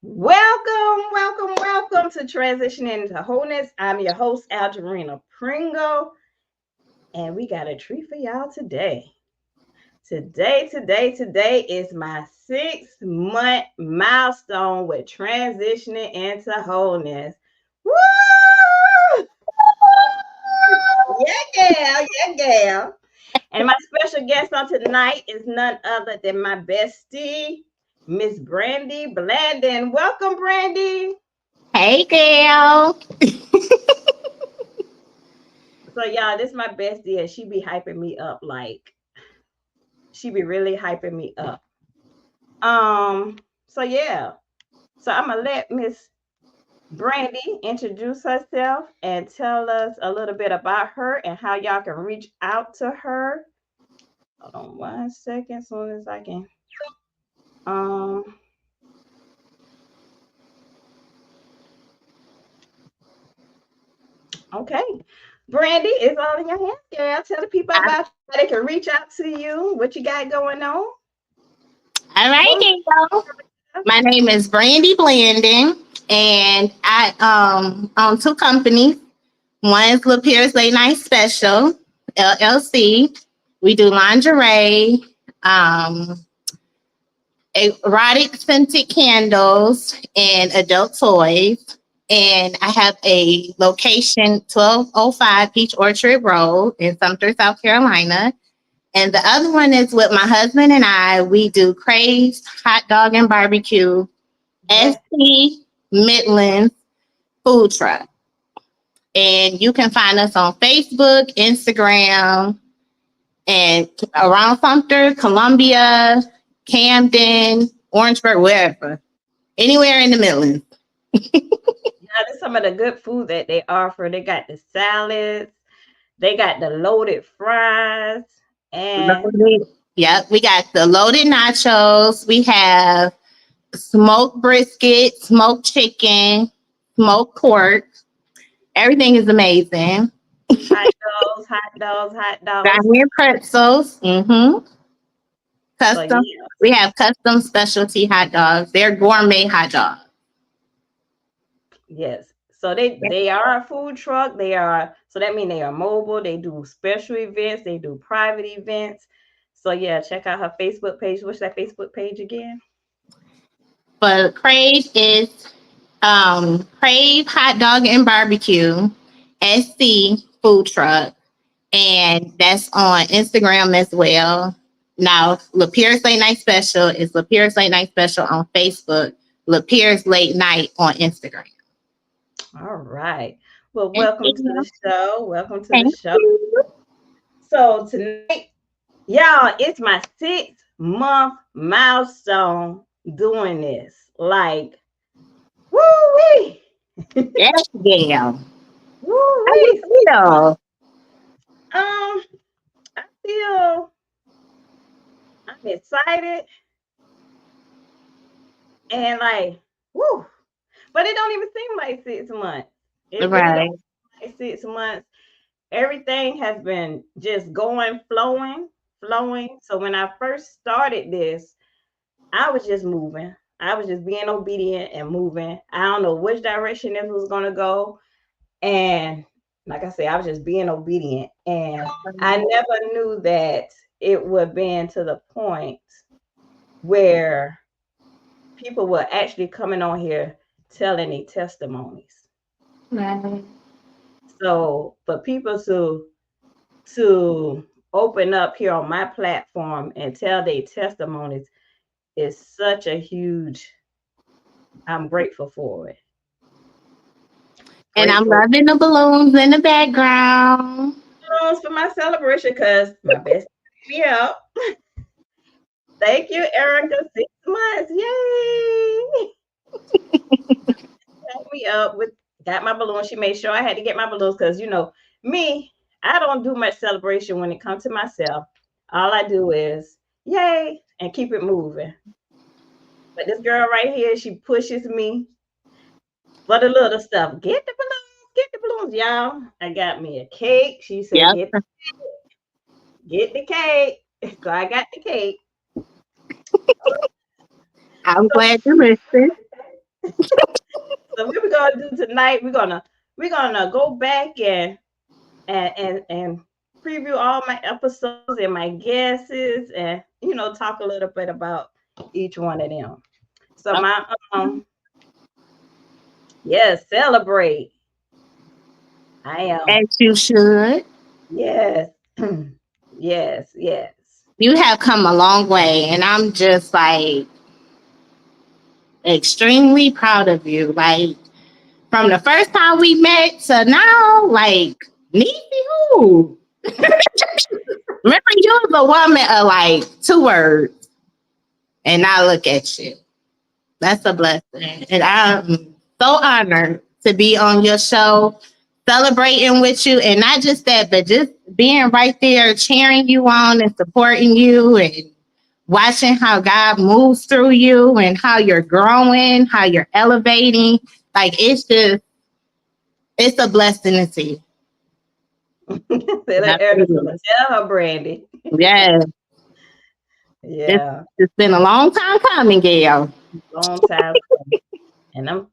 Welcome to Transitioning into Wholeness. I'm your host, Algerina Pringle, and we got a treat for y'all today. Today is my 6-month milestone with transitioning into wholeness. Woo! Yeah, gal. And my special guest on tonight is none other than my bestie, Miss Brandy Blandon. Welcome, Brandy. Hey, girl. So y'all, this my bestie, and she be hyping me up like she be really hyping me up. So yeah. So I'm gonna let Miss Brandy introduce herself and tell us a little bit about her and how y'all can reach out to her. Hold on 1 second, as soon as I can. Um, okay. Brandy, it's all in your hands, girl. Tell the people All about you, how they can reach out to you, what you got going on. right, What girl. My name is Brandy Blanding, and I own two companies. One is Lapierre's Late Night Special, LLC. We do lingerie, um, erotic scented candles, and adult toys. And I have a location 1205 Peach Orchard Road in Sumter, South Carolina. And the other one is with my husband and I. We do Craves Hot Dog and Barbecue, yeah. ST Midlands Food Truck. And you can find us on Facebook, Instagram, and around Sumter, Columbia, Camden, Orangeburg, wherever. Anywhere in the Midlands. Yeah, there's some of the good food that they offer. They got the salads, they got the loaded fries, and Loaded. Yep, we got the loaded nachos. We have smoked brisket, smoked chicken, smoked pork. Everything is amazing. hot Got dogs. here pretzels. So Custom. yeah, We have custom specialty hot dogs. They're gourmet hot dogs. yes. So they are a food truck. They are so that means they are mobile. They do special events. They do private events. So yeah, check out her Facebook page. What's that Facebook page again? But Crave is Crave Hot Dog and Barbecue SC Food Truck. And that's on Instagram as well. Now, Lapierre's Late Night Special is Lapierre's Late Night Special on Facebook, Lapierre's Late Night on Instagram. All right. Well, Thank welcome to you. the show. Welcome to the Thank show. you. So tonight, y'all, it's my 6-month milestone doing this. Like, woo wee, Yes, yeah. woo How you wee. feel? I feel I'm excited and like, woo. But it don't even seem like 6 months. It really don't Right. seem like 6 months. Everything has been just going, flowing. So when I first started this, I was just moving. I was just being obedient and moving. I don't know which direction this was gonna go. And like I said, I was just being obedient. And I never knew that it would be to the point where people were actually coming on here telling their testimonies. Right. So for people to open up here on my platform and tell their testimonies is such a huge, I'm grateful for it. And I'm Grateful loving the balloons in the background. for my celebration because my best me up. Thank you, Erica. 6 months. Yay! Set me up with got my balloon. She made sure I had to get my balloons because me, I don't do much celebration when it comes to myself. All I do is yay and keep it moving. But this girl right here, she pushes me for the little stuff. Get the balloons, y'all. I got me a cake. She said, Yep. get the cake. So I got the cake. I'm So glad you listened. So what we're gonna do tonight, we're gonna go back and preview all my episodes and my guesses, and talk a little bit about each one of them. So my yes, celebrate. I am. As you should. Yes. Yes, yes. You have come a long way, and I'm just like extremely proud of you. Like from the first time we met to now, like Niecy who? Remember you was a woman of like 2 words, and now look at you. That's a blessing. And I'm so honored to be on your show, celebrating with you. And not just that, but just being right there, cheering you on and supporting you and watching how God moves through you and how you're growing, how you're elevating. Like it's a blessing to see. Tell That's Ernest, I'm gonna it. tell her, Brandy. Yeah, it's, Yeah, it's been a long time coming, Gail. long time coming. And I'm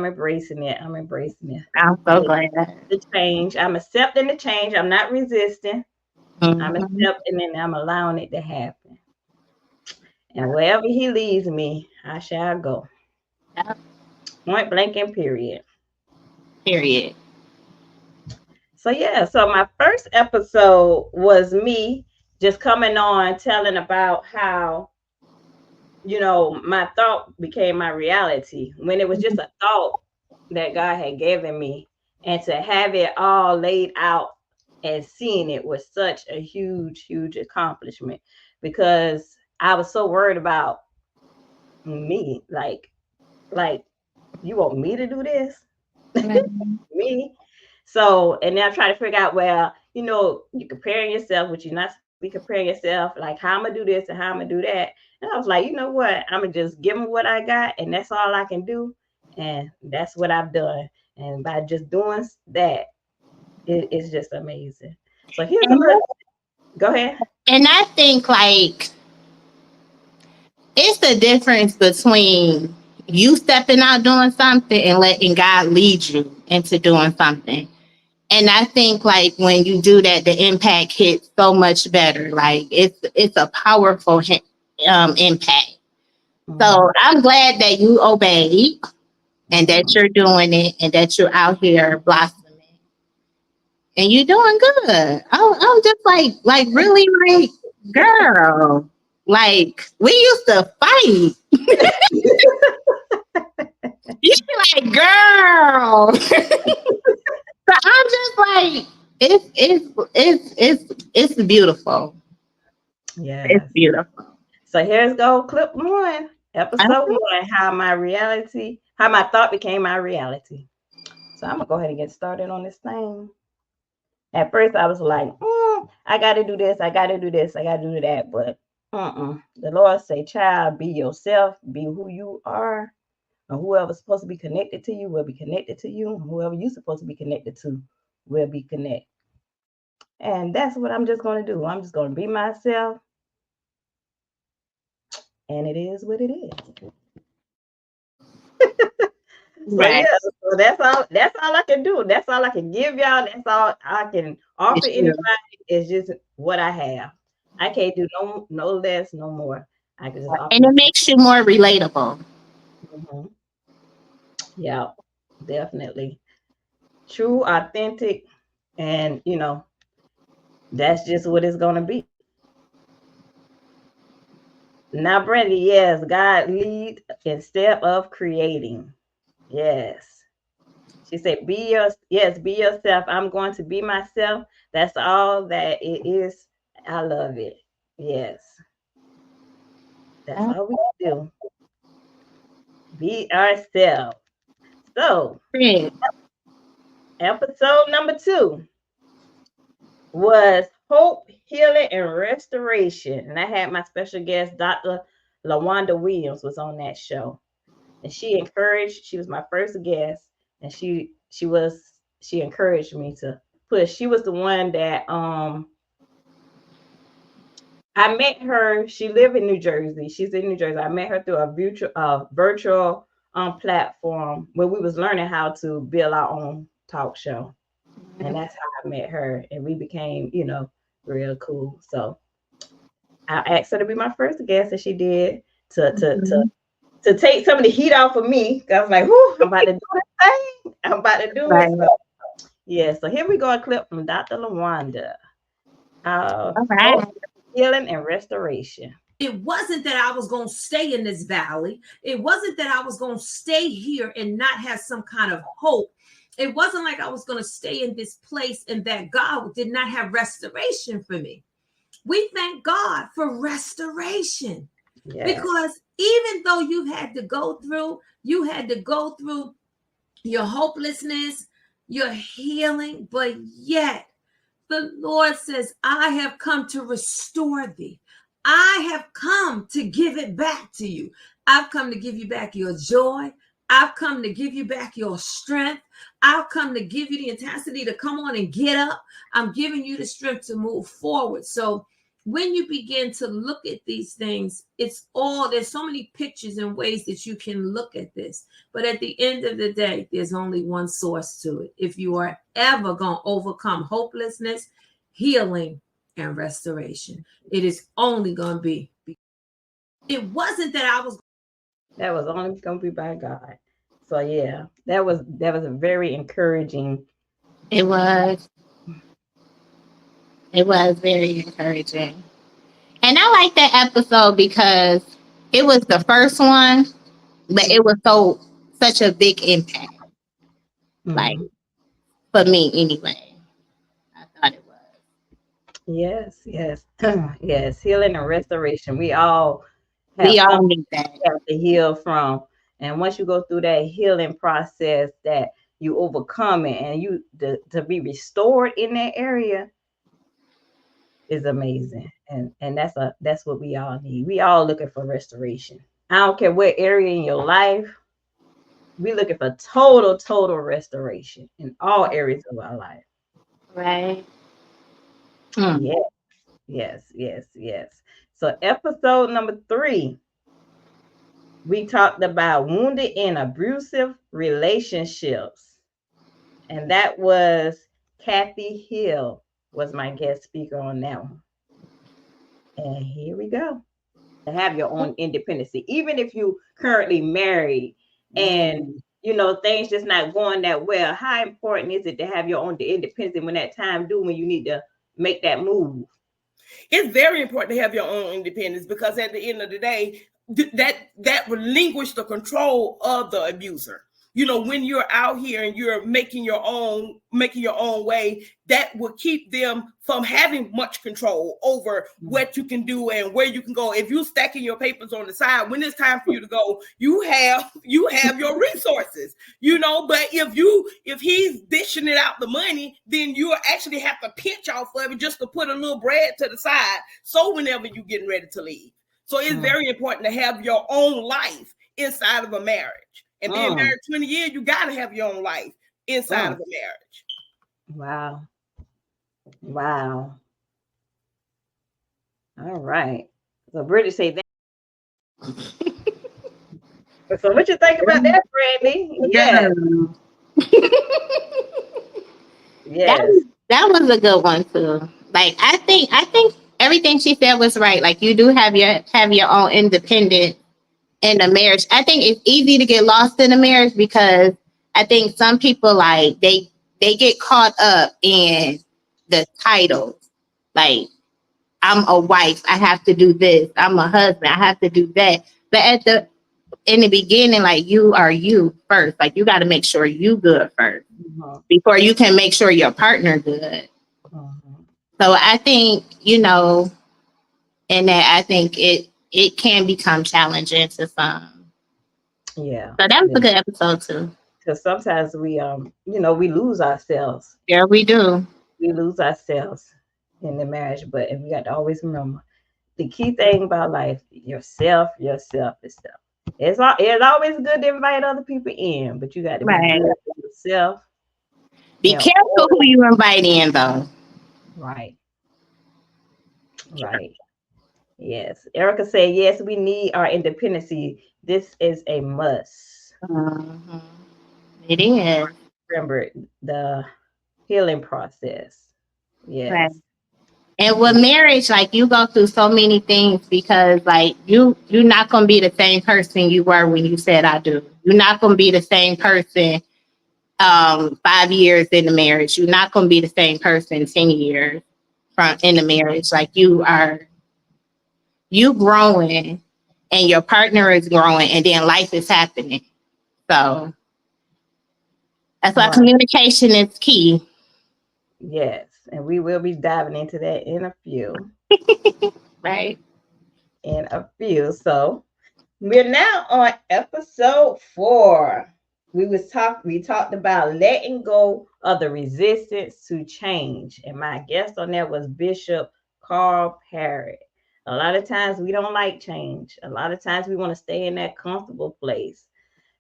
embracing it. I'm embracing it. I'm so Yeah, glad. the change. I'm accepting the change. I'm not resisting. I'm Mhm. accepting and I'm allowing it to happen. And wherever he leads me, I shall go. Yeah, Point blank and period. period. So yeah, so my first episode was me just coming on telling about how, my thought became my reality when it was just a thought that God had given me. And to have it all laid out and seeing it was such a huge, huge accomplishment because I was so worried about me. Like, you want me to do this? Mhm. Me. So, and then I'm trying to figure out, well, you comparing yourself, which you're not supposed to be comparing yourself, like how I'm gonna do this and how I'm gonna do that. And I was like, you know what? I'm gonna just give them what I got, and that's all I can do. And that's what I've done. And by just doing that, it's just amazing. So here's a And, little, go ahead. and I think like it's the difference between you stepping out doing something and letting God lead you into doing something. And I think like when you do that, the impact hits so much better. Like it's a powerful impact. So Hmm. I'm glad that you obeyed and that Hmm. you're doing it and that you're out here blossoming and you're doing good. I'm just like really like girl. Like we used to fight. You be like girl. So I'm just like it's beautiful. It's Yes. beautiful. So here's go clip one, episode one, how my thought became my reality. So I'm gonna go ahead and get started on this thing. At first, I was like, I got to do this, I got to do this, I got to do that. But the Lord say, child, be yourself, be who you are. And whoever's supposed to be connected to you will be connected to you. And whoever you're supposed to be connected to will be connected. And that's what I'm just going to do. I'm just going to be myself. And it is what it is. So Right. yeah, so that's all I can do. That's all I can give y'all. That's all I can offer It's true. anybody is just what I have. I can't do no less, no more. I can just offer And you. it makes you more relatable. Mhm. Yeah, definitely. True, authentic, and that's just what it's gonna be. Now, Brandy, yes, God lead instead of creating. Yes. She said, be yourself. I'm going to be myself. That's all that it is. I love it. Yes. That's all we can do. Be ourselves. So, Right. episode number 2 was hope, healing, and restoration. And I had my special guest, Dr. LaWanda Williams, was on that show. And she was my first guest, and she encouraged me to push. She was the one that I met her. She lived in New Jersey. She's in New Jersey. I met her through a virtual platform where we was learning how to build our own talk show. And that's how I met her. And we became, real cool. So I asked her to be my first guest, and she did to to to Mhm. to take some of the heat off of me. 'Cause I was like, whoo, I'm about to do this thing. I'm about to do it. Right. So yeah, so here we go, a clip from Dr. LaWanda. All Hope, right. healing, and restoration. It wasn't that I was going to stay in this valley. It wasn't that I was going to stay here and not have some kind of hope. It wasn't like I was going to stay in this place and that God did not have restoration for me. We thank God for restoration Yes. because even though you had to go through your hopelessness, your healing, but yet the Lord says, I have come to restore thee. I have come to give it back to you. I've come to give you back your joy. I've come to give you back your strength. I've come to give you the intensity to come on and get up. I'm giving you the strength to move forward. So when you begin to look at these things, there's so many pictures and ways that you can look at this. But at the end of the day, there's only one source to it. If you are ever going to overcome hopelessness, healing, and restoration, it is only going to be. It wasn't that I was. That was only gonna be by God. So yeah, that was a very encouraging. It was. It was very encouraging. And I like that episode because it was the first one, but it was such a big impact. Like Mhm. for me anyway. I thought it was. Yes, yes, yes. Healing and restoration. We all have We all something need that. we have to heal from, and once you go through that healing process, that you overcome it, and to be restored in that area is amazing. And that's what we all need. We all looking for restoration. I don't care what area in your life. We looking for total restoration in all areas of our life. Right. Mm. Yes, yes. So episode number 3, we talked about wounded and abusive relationships. And that was Kathy Hill was my guest speaker on that one. And here we go. To have your own independency, even if you currently married and things just not going that well. How important is it to have your own independence when that time do when you need to make that move? It's very important to have your own independence because at the end of the day, that relinquish the control of the abuser. When you're out here and you're making your own way, that will keep them from having much control over what you can do and where you can go. If you're stacking your papers on the side, when it's time for you to go, you have your resources. But if he's dishing it out the money, then you actually have to pinch off of it just to put a little bread to the side. So whenever you're getting ready to leave. So it's very important to have your own life inside of a marriage. And being married 20 years, you got to have your own life inside of a marriage. Wow. All right. So British say that. So what you think about that, Brandy? Yes. That Yes. that was a good one too. Like I think everything she said was right. Like you do have your own independent in a marriage. I think it's easy to get lost in a marriage because I think some people like they get caught up in the titles. Like I'm a wife, I have to do this. I'm a husband, I have to do that. But in the beginning, like you are you first. Like you got to make sure you good first before you can make sure your partner good. So I think in that I think it can become challenging to some. Yeah. So that was a good episode too. Because sometimes we lose ourselves. Yeah, we do. We lose ourselves in the marriage, but and we got to always remember the key thing about life: yourself. It's always good to invite other people in, but you got to be Right. good for yourself. Be careful who you invite in, though. Right. Right. Yes. Erica said, yes, we need our independency. This is a must. Mhm. It is. Remember the healing process. Right. Yes. And with marriage, like you go through so many things because like you're not gonna be the same person you were when you said I do. You're not gonna be the same person 5 years in the marriage. You're not gonna be the same person 10 years from in the marriage. Like you growing and your partner is growing and then life is happening. So that's why Right. communication is key. Yes. And we will be diving into that in a few. Right. In a few. So we're now on episode 4. We talked about letting go of the resistance to change. And my guest on that was Bishop Carl Parrott. A lot of times we don't like change. A lot of times we want to stay in that comfortable place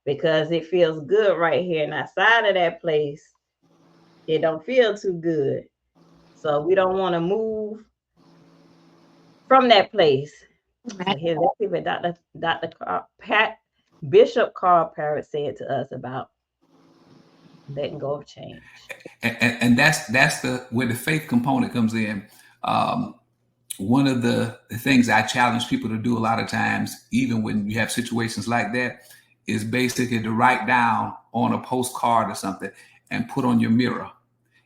because it feels good right here. And outside of that place, it don't feel too good. So we don't want to move from that place. So Right. here's exactly what Dr. Bishop Carl Parrott said to us about letting go of change. And that's the where the faith component comes in. Um, One of the things I challenge people to do a lot of times, even when you have situations like that, is basically to write down on a postcard or something and put on your mirror.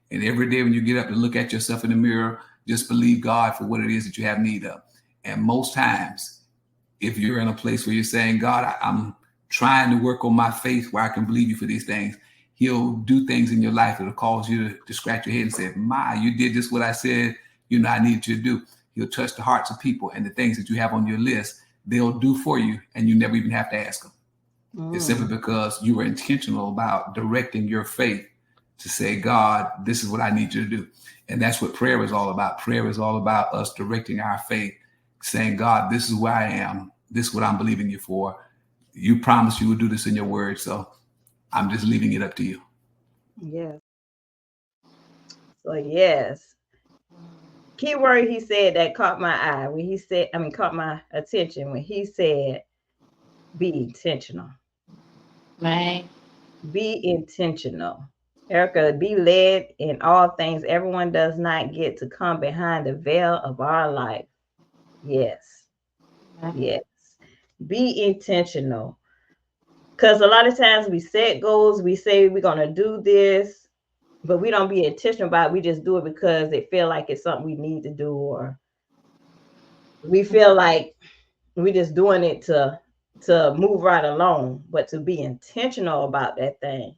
And every day when you get up and look at yourself in the mirror, just believe God for what it is that you have need of. And most times, if you're in a place where you're saying, God, I'm trying to work on my faith where I can believe you for these things, he'll do things in your life that'll cause you to scratch your head and say, my, you did just what I said, I needed you to do. He'll touch the hearts of people, and the things that you have on your list, they'll do for you, and you never even have to ask them. It's simply Mm, because you were intentional about directing your faith to say, God, this is what I need you to do. And that's what prayer is all about. Prayer is all about us directing our faith, saying, God, this is where I am. This is what I'm believing you for. You promised you would do this in your word. So I'm just leaving it up to you. yes. So yes. Key word he said that caught my eye when he said, caught my attention when he said, be intentional. Right. Be intentional. Erica, be led in all things. Everyone does not get to come behind the veil of our life. Yes. Yes. Be intentional. Because a lot of times we set goals, we say we're going to do this, but we don't be intentional about it. We just do it because it feel like it's something we need to do, or we feel like we're just doing it to move right along. But to be intentional about that thing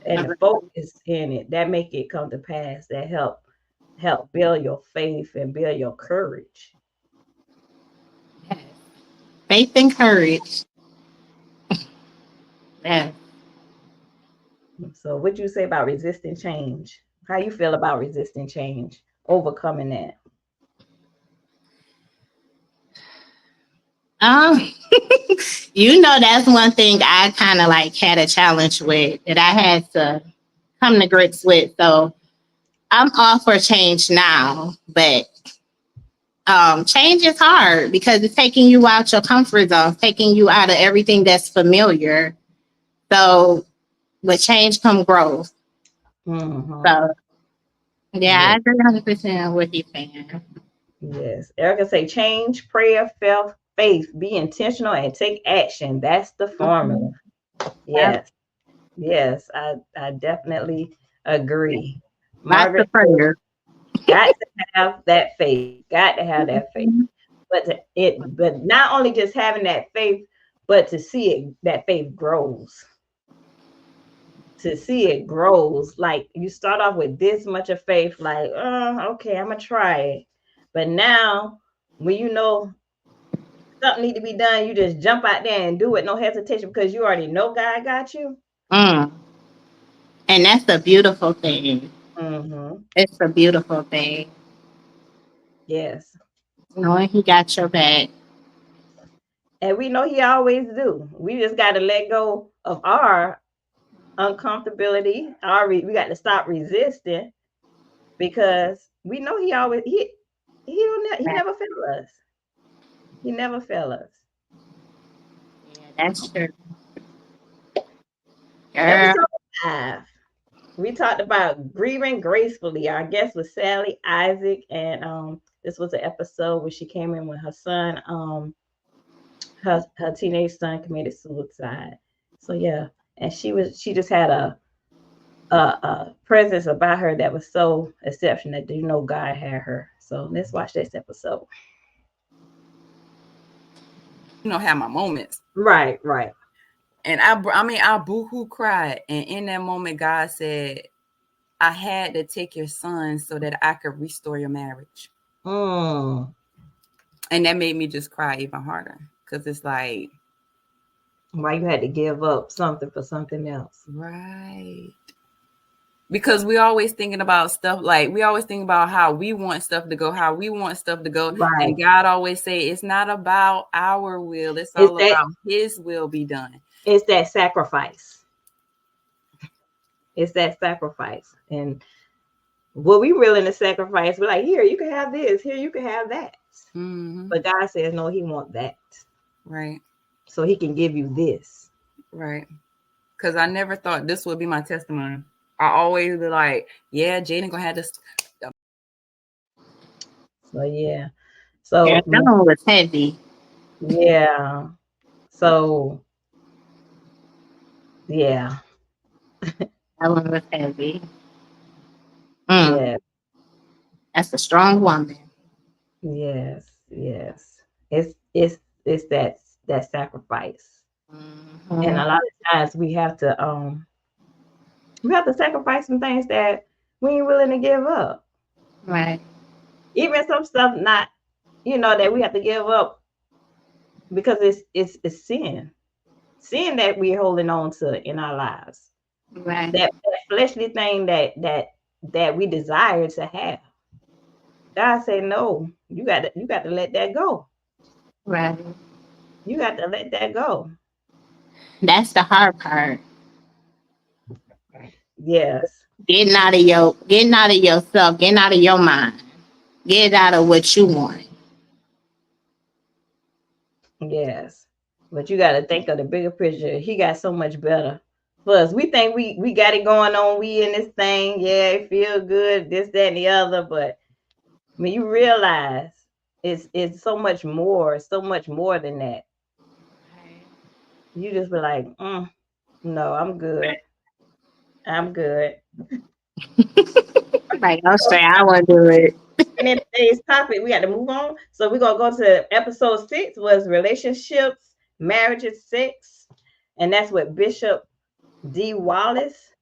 and the focus in it, that make it come to pass, that help build your faith and build your courage. Yes. Faith and courage. Yes. So what you say about resisting change? How you feel about resisting change, overcoming that? Um, that's one thing I kind of like had a challenge with that I had to come to grips with. So I'm all for change now, but change is hard because it's taking you out your comfort zone, taking you out of everything that's familiar. So with change come growth. Mm-hmm. So yeah, I Yes, agree 100% with you saying. yes. Erica say change, prayer, faith, be intentional and take action. That's the formula. Mhm. Yep. Yes, yes. I definitely agree. Lots Margaret of said, prayer. got to have that faith. Got to have that faith. Mhm. But not only just having that faith, but to see it, that faith grows. To see it grows. Like you start off with this much of faith, like, okay, I'm gonna try it. But now when you know something need to be done, you just jump out there and do it, no hesitation, because you already know God got you. Mm. And that's a beautiful thing. Mm-hmm. It's a beautiful thing. Yes. Knowing he got your back. And we know he always do. We just got to let go of our uncomfortability. We got to stop resisting because we know he always he never fail us. He never fail us. That's true. Episode 5. We talked about grieving gracefully. Our guest was Sally Isaac, and this was an episode where she came in when her son, her teenage son, committed suicide. So yeah, and she just had a presence about her that was so exceptional that God had her. So let's watch this episode. Have my moments. Right. And I boohoo cried. And in that moment, God said, I had to take your son so that I could restore your marriage. Mm. And that made me just cry even harder. Because it's like, why you had to give up something for something else. Right. Because we always thinking about stuff, like we always think about how we want stuff to go, Right. And God always say it's not about our will, it's all about his will be done. It's that sacrifice. And what we willing to sacrifice, we're like, here, you can have this, here, you can have that. Mm-hmm. But God says, no, he wants that. Right. So he can give you this. Right. Because I never thought this would be my testimony. I always be like, yeah, Jaden gonna have this. So yeah. So that one was heavy. Yeah. So yeah. That one was heavy. Yeah. That's a strong woman. Yes. It's that sacrifice. Mm-hmm. And a lot of times we have to sacrifice some things that we ain't willing to give up. Right. Even some stuff not, that we have to give up because it's sin. Sin that we're holding on to in our lives. Right. That fleshly thing that we desire to have. God said, no, you got to let that go. Right. You got to let that go. That's the hard part. Yes. Getting out of yourself, getting out of your mind. Get out of what you want. Yes. But you got to think of the bigger picture. He got so much better for us. We think we got it going on. We in this thing. Yeah, it feel good, this, that, and the other. But when you realize it's so much more than that. You just be like, no, I'm good. I'm good. Like, I'll say I want to do it. And in today's topic, we got to move on. So we're gonna go to episode 6 was relationships, marriages, sex, and that's with Bishop D. Wallace.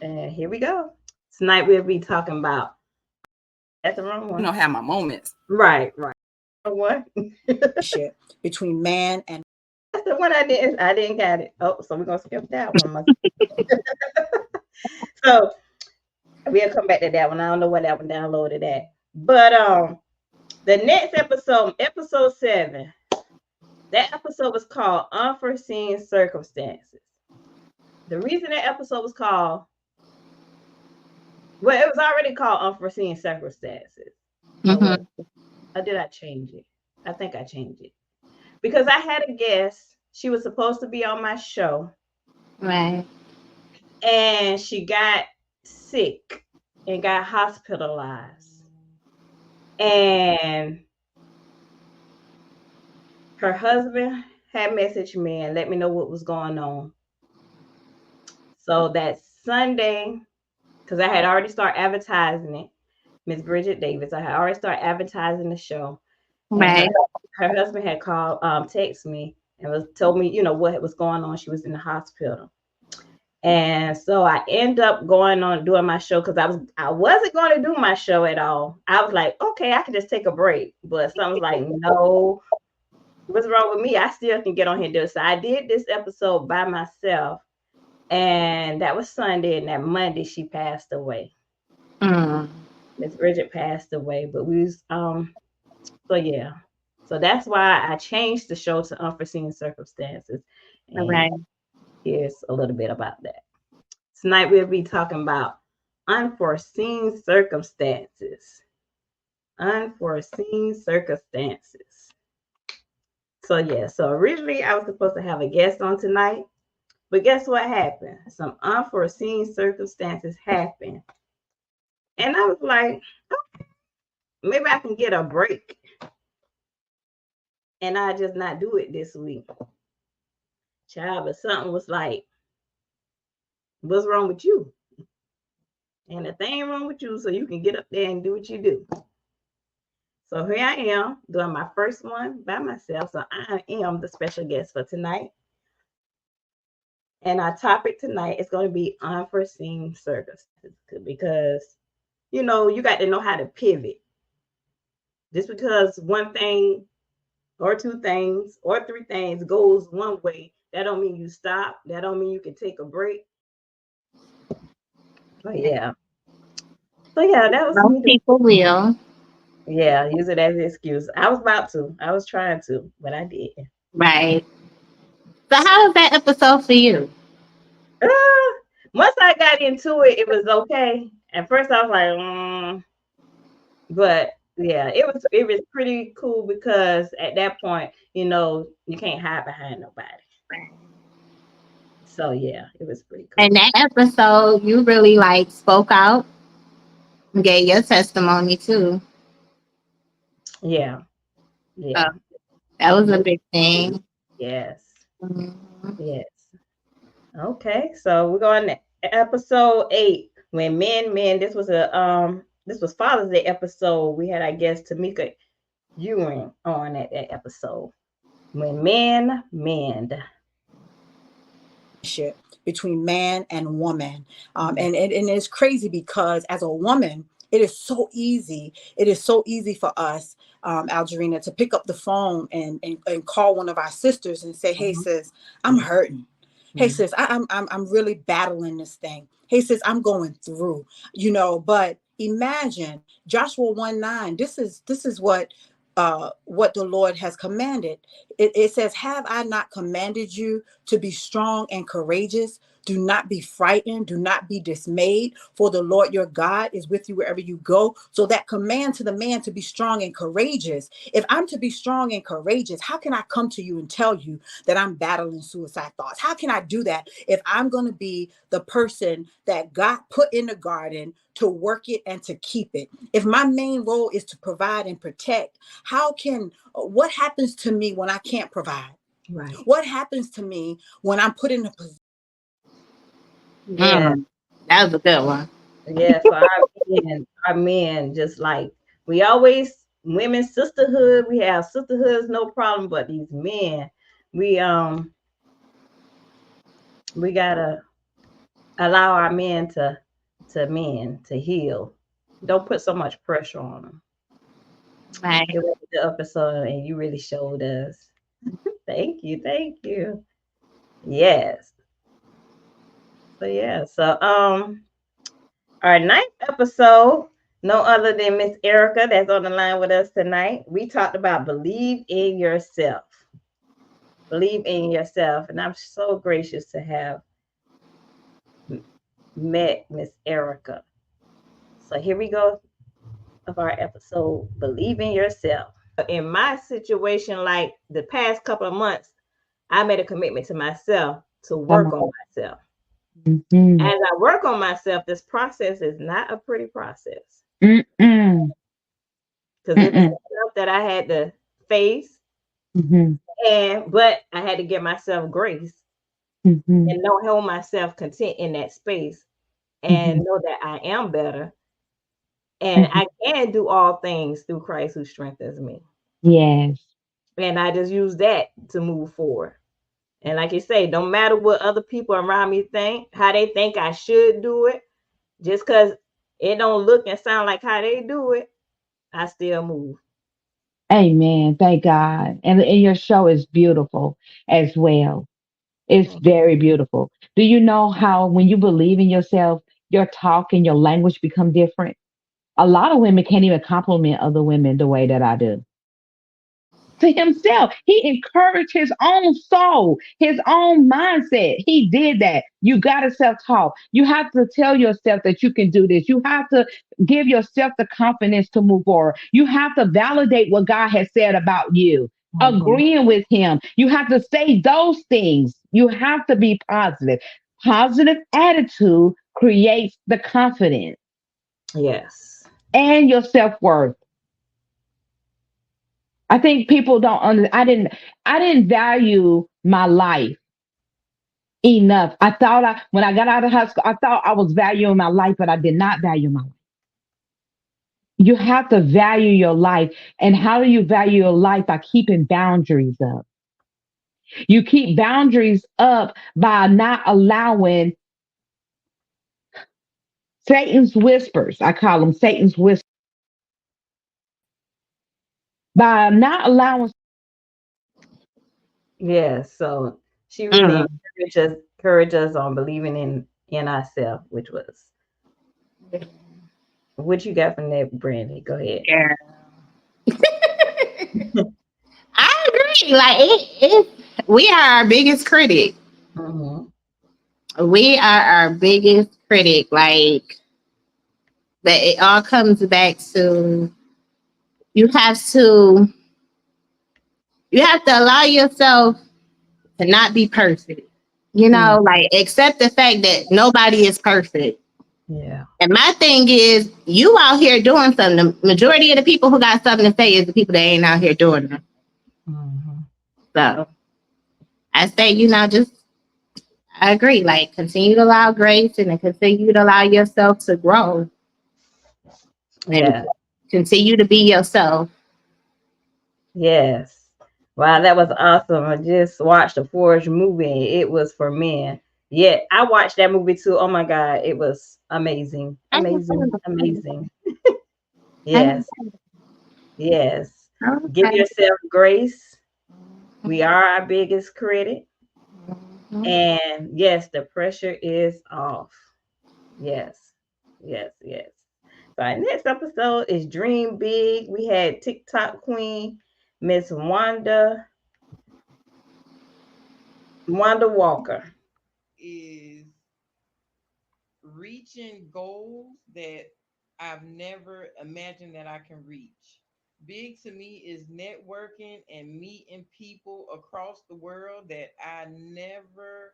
And here we go. Tonight we'll be talking about. That's the wrong one. Have my moments. Right. What? Between man and. That's the one I didn't get it. Oh, so we're gonna skip that one. So we'll come back to that one. I don't know what that one downloaded at. But the next episode 7, that episode was called Unforeseen Circumstances. The reason that episode was called, well, it was already called Unforeseen Circumstances. Mm-hmm. Or did I change it? I think I changed it. Because I had a guest. She was supposed to be on my show. Right. And she got sick and got hospitalized. And her husband had messaged me and let me know what was going on. So that Sunday, because I had already started advertising it, Miss Bridget Davis, I had already started advertising the show. Right. Her husband had called, text me and told me, what was going on. She was in the hospital. And so I end up going on doing my show because I wasn't going to do my show at all. I was like, okay, I can just take a break. But someone's like, no, what's wrong with me? I still can get on here and do it. So I did this episode by myself. And that was Sunday. And that Monday she passed away. Miss Bridget passed away. But we was so yeah. So that's why I changed the show to Unforeseen Circumstances. And right. Here's a little bit about that. Tonight we'll be talking about unforeseen circumstances. Unforeseen circumstances. So yeah, so originally I was supposed to have a guest on tonight, but guess what happened? Some unforeseen circumstances happened. And I was like, maybe I can get a break. And I just not do it this week. Child, but something was like, what's wrong with you? And the thing wrong with you, so you can get up there and do what you do. So here I am doing my first one by myself. So I am the special guest for tonight. And our topic tonight is going to be unforeseen circumstances because, you got to know how to pivot. Just because one thing or two things or three things goes one way, that don't mean you stop. That don't mean you can take a break. But yeah. So yeah, that was Most me. people will. Yeah, use it as an excuse. I was about to. I was trying to, but I did. Right. So how was that episode for you? Uh, Once I got into it, it was okay. At first, I was like, but yeah, it was pretty cool because at that point, you can't hide behind nobody. So yeah, it was pretty In cool. that episode, you really like spoke out and gave your testimony too. Yeah, So yeah, that was a yes, big thing. yes. Mhm. Yes. Okay, so we're going to episode 8. When men. This was Father's Day episode. We had, I guess, Tamika Ewing on at that episode. When men mend. Between man and woman. And it's crazy because as a woman, it is so easy. It is so easy for us, Algerina, to pick up the phone and call one of our sisters and say, "Hey, Mhm. sis, I'm hurting. Hey, Mhm. sis, I'm really battling this thing. Hey, sis, I'm going through, But imagine Joshua 1:9. This is what the Lord has commanded. It says, "Have I not commanded you to be strong and courageous? Do not be frightened. Do not be dismayed, for the Lord your God is with you wherever you go." So that command to the man to be strong and courageous. If I'm to be strong and courageous, how can I come to you and tell you that I'm battling suicide thoughts? How can I do that if I'm going to be the person that God put in the garden to work it and to keep it? If my main role is to provide and protect, what happens to me when I can't provide? Right. What happens to me when I'm put in a position? Yeah. Mm, that was a good one. Yeah. So our men just like we always women's sisterhood. We have sisterhoods, no problem. But these men, we we gotta allow our men to heal. Don't put so much pressure on them. Right. It was the episode, and you really showed us. Thank you, thank you. Yes. So yeah. So our ninth episode, no other than Miss Erica, that's on the line with us tonight. We talked about believe in yourself. Believe in yourself, and I'm so gracious to have met Miss Erica. So here we go of our episode, believe in yourself. In my situation, like the past couple of months, I made a commitment to myself to Come work on on. myself. Mm-hmm. As I work on myself, this process is not a pretty process Mm-mm. because it was Mm-mm. stuff that I had to face, Mm-hmm. but I had to give myself grace Mm-hmm. and know hold myself content in that space Mm-hmm. and know that I am better and Mm-hmm. I can do all things through Christ who strengthens me. Yes. And I just use that to move forward. And like you say, no matter what other people around me think, how they think I should do it, just because it don't look and sound like how they do it, I still move. Amen. Thank God. And your show is beautiful as well. It's Thank very beautiful. Do you know how when you believe in yourself, your talk and your language become different? A lot of women can't even compliment other women the way that I do. To himself. He encouraged his own soul, his own mindset. He did that. You got to self talk. You have to tell yourself that you can do this. You have to give yourself the confidence to move forward. You have to validate what God has said about you. agreeing with him. You have to say those things. You have to be positive. Positive attitude creates the confidence Yes. and your self-worth. I think people don't I didn't value my life enough. I thought when I got out of high school, I thought I was valuing my life, but I did not value my life. You have to value your life. And how do you value your life? By keeping boundaries up. You keep boundaries up by not allowing Satan's whispers. I call them Satan's whispers. By not allowing. Yes. So she really Mm, encouraged us on believing in ourselves, which was what you got from that, Brandy. Go ahead. yeah. I agree. Like we are our biggest critic. Mm-hmm. We are our biggest critic. Like that, it all comes back to you have to you have to allow yourself to not be perfect. You Mm. know, like accept the fact that nobody is perfect. Yeah. And my thing is, you out here doing something. The majority of the people who got something to say is the people that ain't out here doing it. Mm-hmm. So I say, just I agree. Like continue to allow grace and then continue to allow yourself to grow and Yeah. continue to be yourself. Yes. Wow, that was awesome. I just watched the Forge movie. It was for men. Yeah, I watched that movie too. Oh my God, it was amazing. I haven't Amazing. heard of it. Amazing. I haven't Yes. Yes. heard of Give it. yourself grace. We are our biggest critic. Okay. And yes, the pressure is off. Yes. Yes. Yes. So our next episode is Dream Big. We had TikTok Queen, Miss Wanda Walker. Is reaching goals that I've never imagined that I can reach. Big to me is networking and meeting people across the world that I never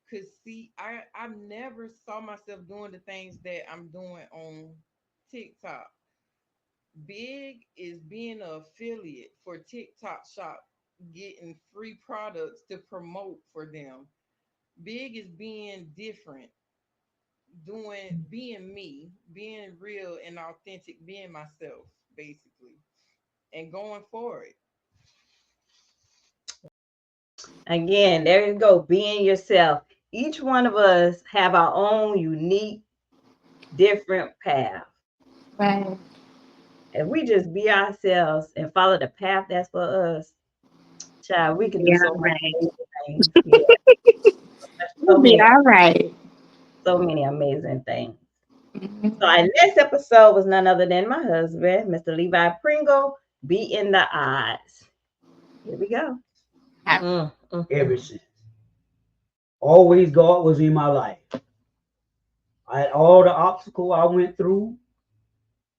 could see. I never saw myself doing the things that I'm doing on TikTok. Big is being an affiliate for TikTok Shop, getting free products to promote for them. Big is being different, being me, being real and authentic, being myself, basically, and going for it. Again, there you go, being yourself. Each one of us have our own unique, different path. Right. If we just be ourselves and follow the path that's for us, child, we can do Yeah, so many right. amazing things. Yeah, We'll be all right. so many amazing things. So our next episode was none other than my husband, Mr. Levi Pringle, beating the odds. Here we go. Ever since. Always God was in my life. All the obstacle I went through,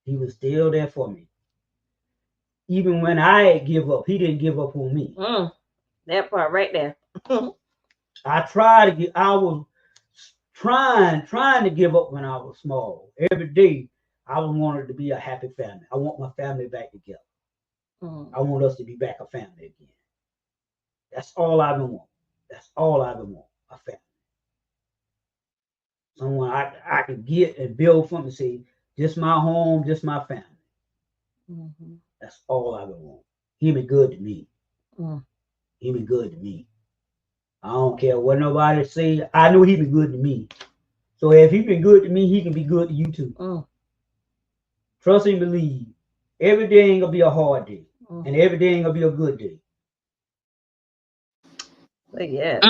He was still there for me. Even when I give up, He didn't give up on me. That part right there. I was trying to give up when I was small. Every day, I wanted to be a happy family. I want my family back together. I want us to be back a family again. That's all I've been want. That's all I've been want. A family. Someone I can get and build from and say, this my home, this my family. That's all I would want. He been good to me. He been good to me. I don't care what nobody say. I know he been good to me. So if he been good to me, he can be good to you too. Trust and believe. Every day ain't gonna be a hard day. And every day ain't gonna be a good day. But yes,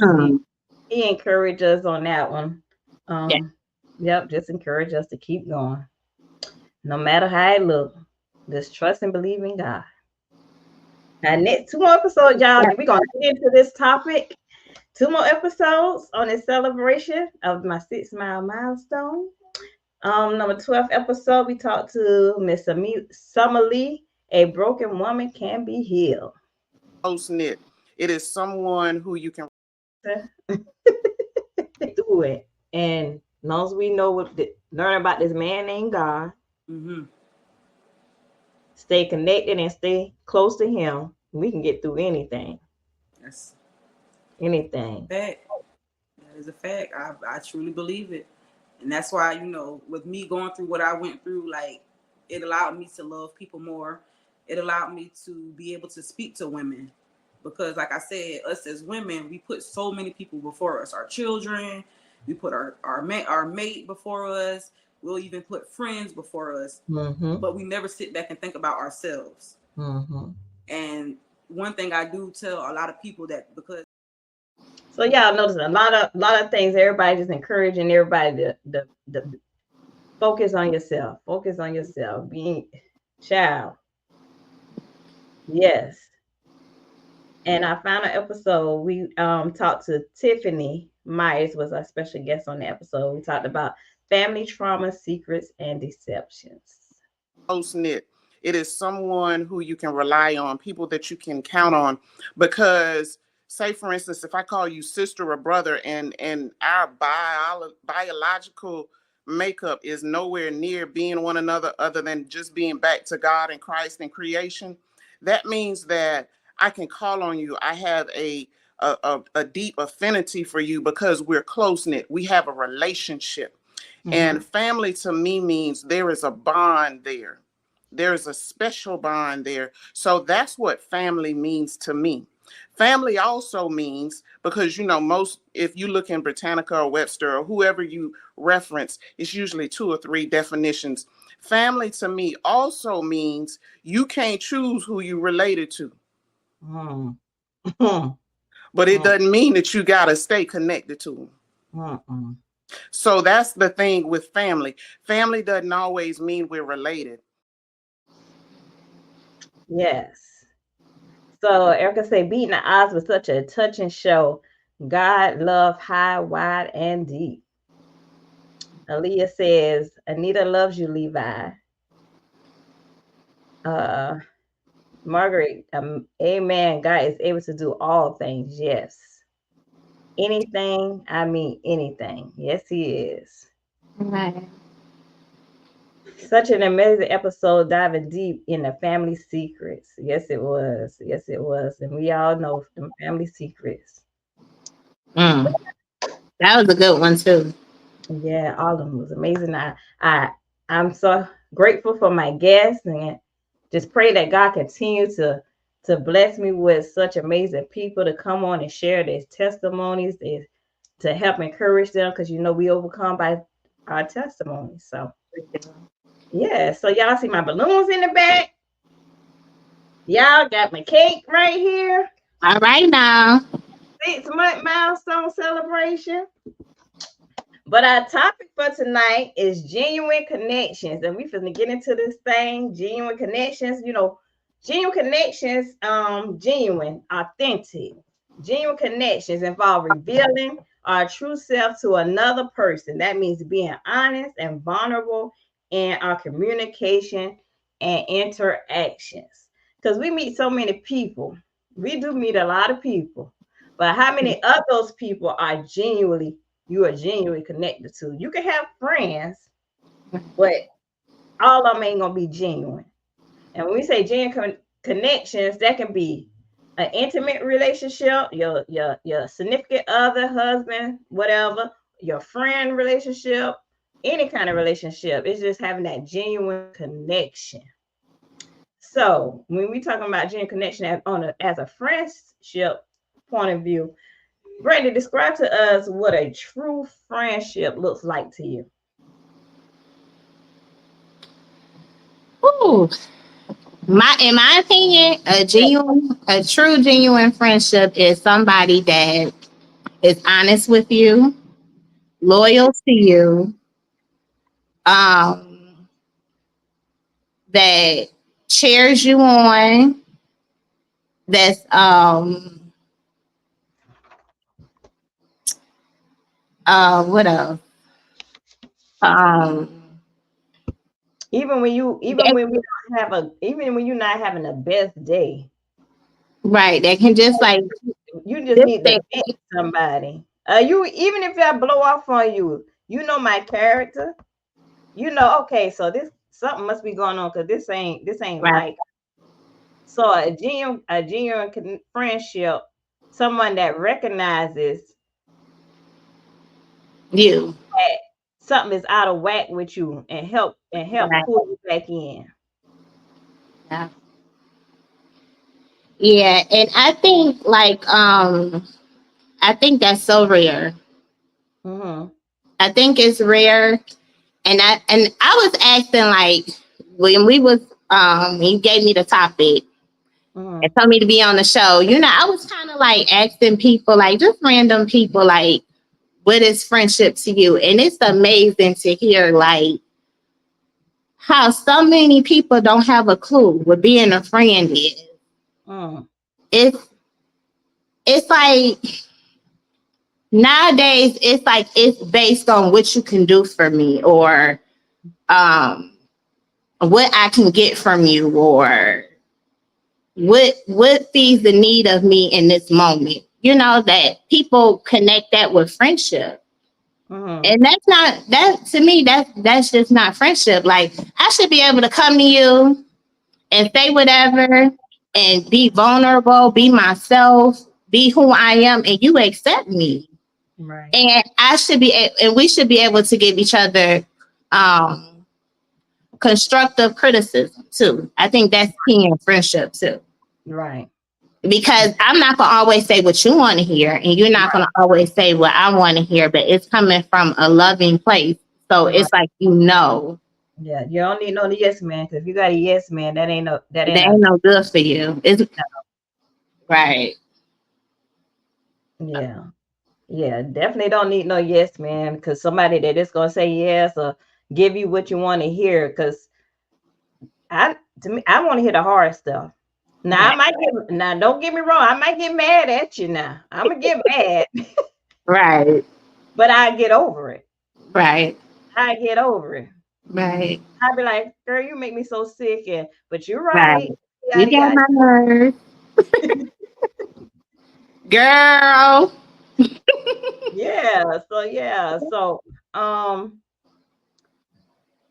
he encouraged us on that one. Yeah. Yep, just encourage us to keep going. No matter how it look, just trust and believe in God. Now, next 2 more episodes, y'all. We're gonna get into this topic. 2 more episodes on this celebration of my 6-mile milestone. Number 12 episode, we talked to Miss Summer Lee. A broken woman can be healed. Close knit. It is someone who you can Do it. And as long as we know learn about this man named God, Mm-hmm. stay connected and stay close to him, we can get through anything. That's Anything. fact. That is a fact. I truly believe it. And that's why, with me going through what I went through, like, it allowed me to love people more. It allowed me to be able to speak to women. Because, like I said, us as women, we put so many people before us. Our children, we put our mate before us. We'll even put friends before us. Mm-hmm. But we never sit back and think about ourselves. Mm-hmm. And one thing I do tell a lot of people that because so y'all notice a lot of things. Everybody just encouraging everybody to focus on yourself. Focus on yourself. Being child. Yes. And our final episode, we talked to Tiffany Myers was our special guest on the episode. We talked about family trauma, secrets, and deceptions. close knit. It is someone who you can rely on, people that you can count on. Because, say for instance, if I call you sister or brother, and our biological makeup is nowhere near being one another, other than just being back to God and Christ and creation, that means that I can call on you. I have a deep affinity for you because we're close knit. We have a relationship. Mm-hmm. And family to me means there is a bond there. There's a special bond there. So that's what family means to me. Family also means, because most, if you look in Britannica or Webster or whoever you reference, it's usually 2 or 3 definitions. Family to me also means you can't choose who you related to. But it doesn't mean that you got to stay connected to them. So that's the thing with family. Family doesn't always mean we're related. Yes. So Erica said, beating the odds was such a touching show. God love high, wide, and deep. Aaliyah says, Anita loves you, Levi. Margaret, amen. God is able to do all things. Yes. Anything, I mean anything. Yes, he is. Right. Such an amazing episode, diving deep in the family secrets. Yes, it was. Yes, it was. And we all know the family secrets. That was a good one too. Yeah, all of them was amazing. I'm so grateful for my guests, and just pray that God continue to bless me with such amazing people to come on and share their testimonies, to help encourage them, because we overcome by our testimonies. So yeah, so y'all see my balloons in the back. Y'all got my cake right here. All right now. 6-month milestone celebration. But our topic for tonight is genuine connections. And we finna get into this thing, genuine connections. Genuine connections, genuine, authentic. Genuine connections involve revealing our true self to another person. That means being honest and vulnerable in our communication and interactions. Because we meet so many people. We do meet a lot of people. But how many of those people are you are genuinely connected to? You can have friends, but all of them ain't gonna be genuine. And when we say genuine connections, that can be an intimate relationship, your significant other, husband, whatever, your friend relationship, any kind of relationship. It's just having that genuine connection. So when we talking about genuine connection as a friendship point of view, Brandy, describe to us what a true friendship looks like to you. Ooh. In my opinion, a true genuine friendship is somebody that is honest with you, loyal to you, um, that cheers you on, that's what else? Um Even when that, you're not having the best day, Right. They can just like You just this need to thing. vent somebody. You even if I blow off on you, you know my character. You know, okay, so this something must be going on because this ain't Right. right. So a genuine friendship, someone that recognizes You. that something is out of whack with you and help Right. pull you back in. Yeah. Yeah. And I think like I think that's so rare. Mm-hmm. I think it's rare. And I was asking like when we was you gave me the topic and Mm-hmm. told me to be on the show, I was kind of like asking people, like just random people, like, what is friendship to you? And it's amazing to hear like how so many people don't have a clue what being a friend is. Mm. It's it's like nowadays it's like it's based on what you can do for me or um what I can get from you or what feeds the need of me in this moment. That people connect that with friendship. Mm-hmm. And that's not that to me, that's just not friendship. Like I should be able to come to you and say whatever and be vulnerable, be myself, be who I am, and you accept me. Right. And and we should be able to give each other um constructive criticism too. I think that's key in friendship too. Right. Because I'm not gonna always say what you want to hear, and you're not gonna always say what I want to hear, but it's coming from a loving place. So Right. it's like Yeah. You don't need no yes man because if you got a yes man, that that ain't ain't a no good for you. It's right, yeah. Yeah, definitely don't need no yes man because somebody that is gonna say yes or give you what you want to hear. Because to me, I want to hear the hard stuff. Now I right, might get now. Don't get me wrong. I might get mad at you. Now I'm gonna get mad, right, but I get over it. right, I get over it. right, I be like, girl, you make me so sick. And but you're right. right. You Yada got yada. my nerve, girl. Yeah. So yeah. Um.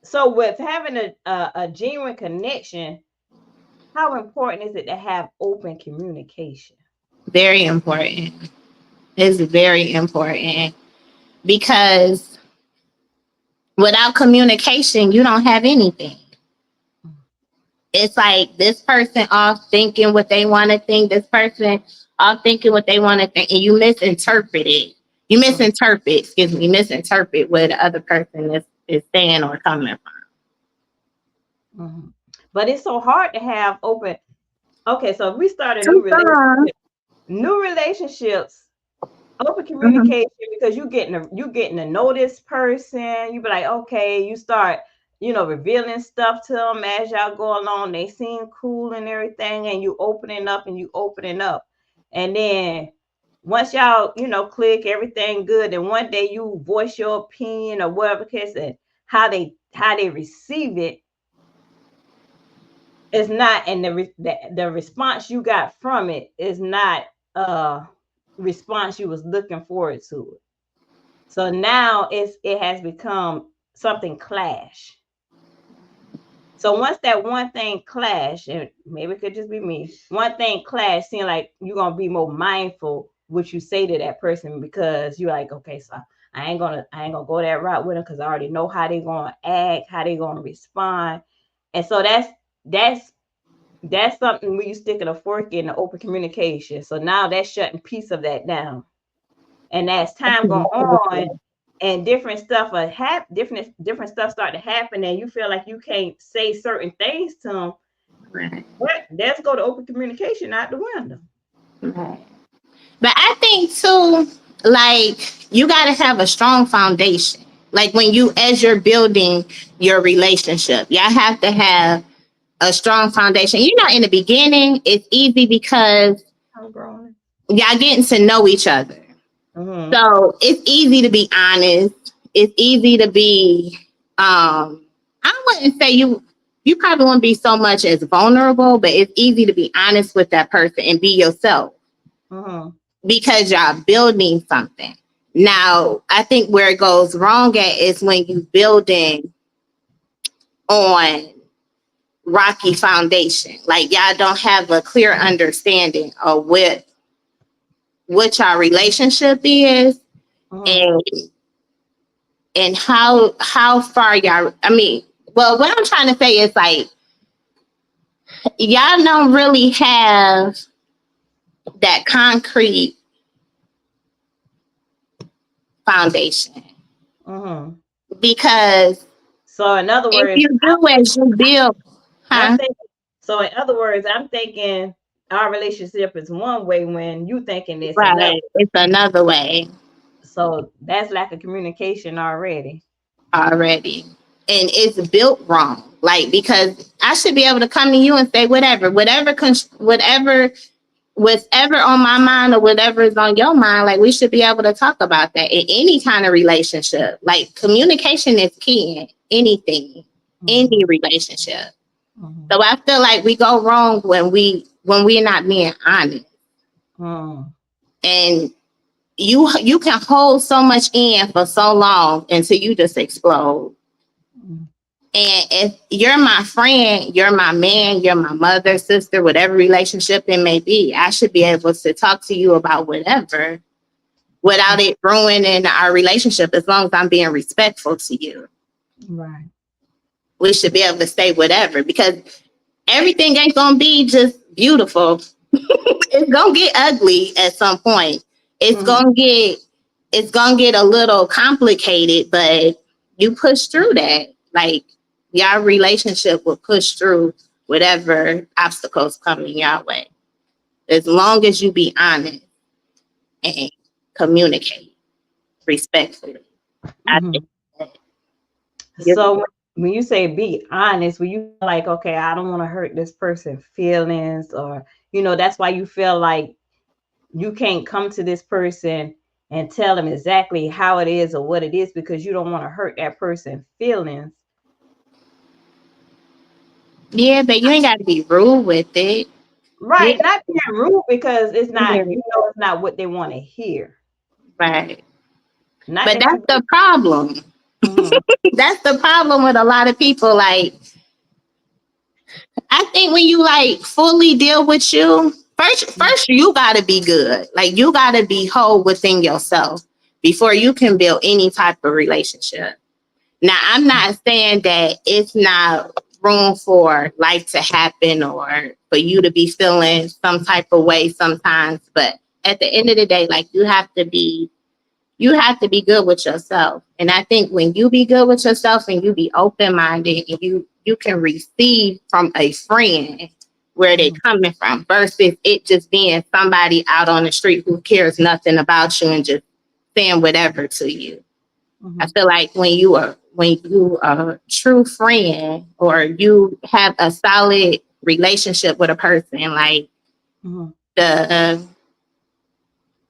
So with having a genuine connection, how important is it to have open communication? Very important. It's very important because without communication, you don't have anything. It's like this person off thinking what they want to think, this person off thinking what they want to think, and you misinterpret it. You misinterpret what the other person is saying or coming Mhm. But it's so hard to have open. Okay, so if we start a from. new relationships, open Mhm. communication because you getting to know this person. You be like, okay, you start, revealing stuff to them as y'all go along. They seem cool and everything, and you opening up, and then once y'all, click everything good, and one day you voice your opinion or whatever case, and how they receive it is not, and the response you got from it is not response you was looking forward to it. So now it has become something clash. So once that one thing clash, and maybe it could just be me, one thing clash, seem like you're gonna be more mindful what you say to that person because you're like, okay, so I ain't gonna go that route with them because I already know how they gonna act, how they gonna respond. And so that's something where you sticking a fork in the open communication. So now that's shutting piece of that down. And as time go on and different stuff different stuff start to happen and you feel like you can't say certain things to them, Right, let's go to open communication out the window. right. But I think too, like you got to have a strong foundation. Like as you're building your relationship, y'all have to have a strong foundation. In the beginning, it's easy because I'm growing. y'all getting to know each other. Mm-hmm. So it's easy to be honest. It's easy to be I wouldn't say you probably won't be so much as vulnerable, but it's easy to be honest with that person and be yourself because y'all building something. Now, I think where it goes wrong at is when you building on rocky foundation. Like y'all don't have a clear understanding of what your relationship is and how far y'all, I mean, well, what I'm trying to say is like y'all don't really have that concrete foundation. Because so in other if words, you do as you build, so in other words, I'm thinking our relationship is one way when you thinking it's right, another. it's another way So that's lack of communication already. And it's built wrong. Like, because I should be able to come to you and say whatever on my mind or whatever is on your mind. Like, we should be able to talk about that in any kind of relationship. Like, communication is key in anything, any relationship. So I feel like we go wrong when we're not being honest. And you can hold so much in for so long until you just explode. And if you're my friend, you're my man, you're my mother, sister, whatever relationship it may be, I should be able to talk to you about whatever without it ruining our relationship, as long as I'm being respectful to you. Right. We should be able to say whatever, because everything ain't gonna be just beautiful. It's gonna get ugly at some point. It's gonna get a little complicated, but you push through that. Like, your relationship will push through whatever obstacles coming your way, as long as you be honest and communicate respectfully. I think so when you say be honest, when you feel like, okay, I don't want to hurt this person's feelings, or that's why you feel like you can't come to this person and tell them exactly how it is or what it is, because you don't want to hurt that person's feelings. Yeah, but you ain't got to be rude with it. Right. Not being rude, because it's not, it's not what they want to hear. Right. Not but that's the problem. That's the problem with a lot of people. Like, I think when you like fully deal with you, first you gotta be good. Like, you gotta be whole within yourself before you can build any type of relationship. Now, I'm not saying that it's not room for life to happen or for you to be feeling some type of way sometimes, but at the end of the day, like, you have to be good with yourself. And I think when you be good with yourself and you be open-minded and you can receive from a friend where they coming from, versus it just being somebody out on the street who cares nothing about you and just saying whatever to you. I feel like when you are a true friend, or you have a solid relationship with a person, like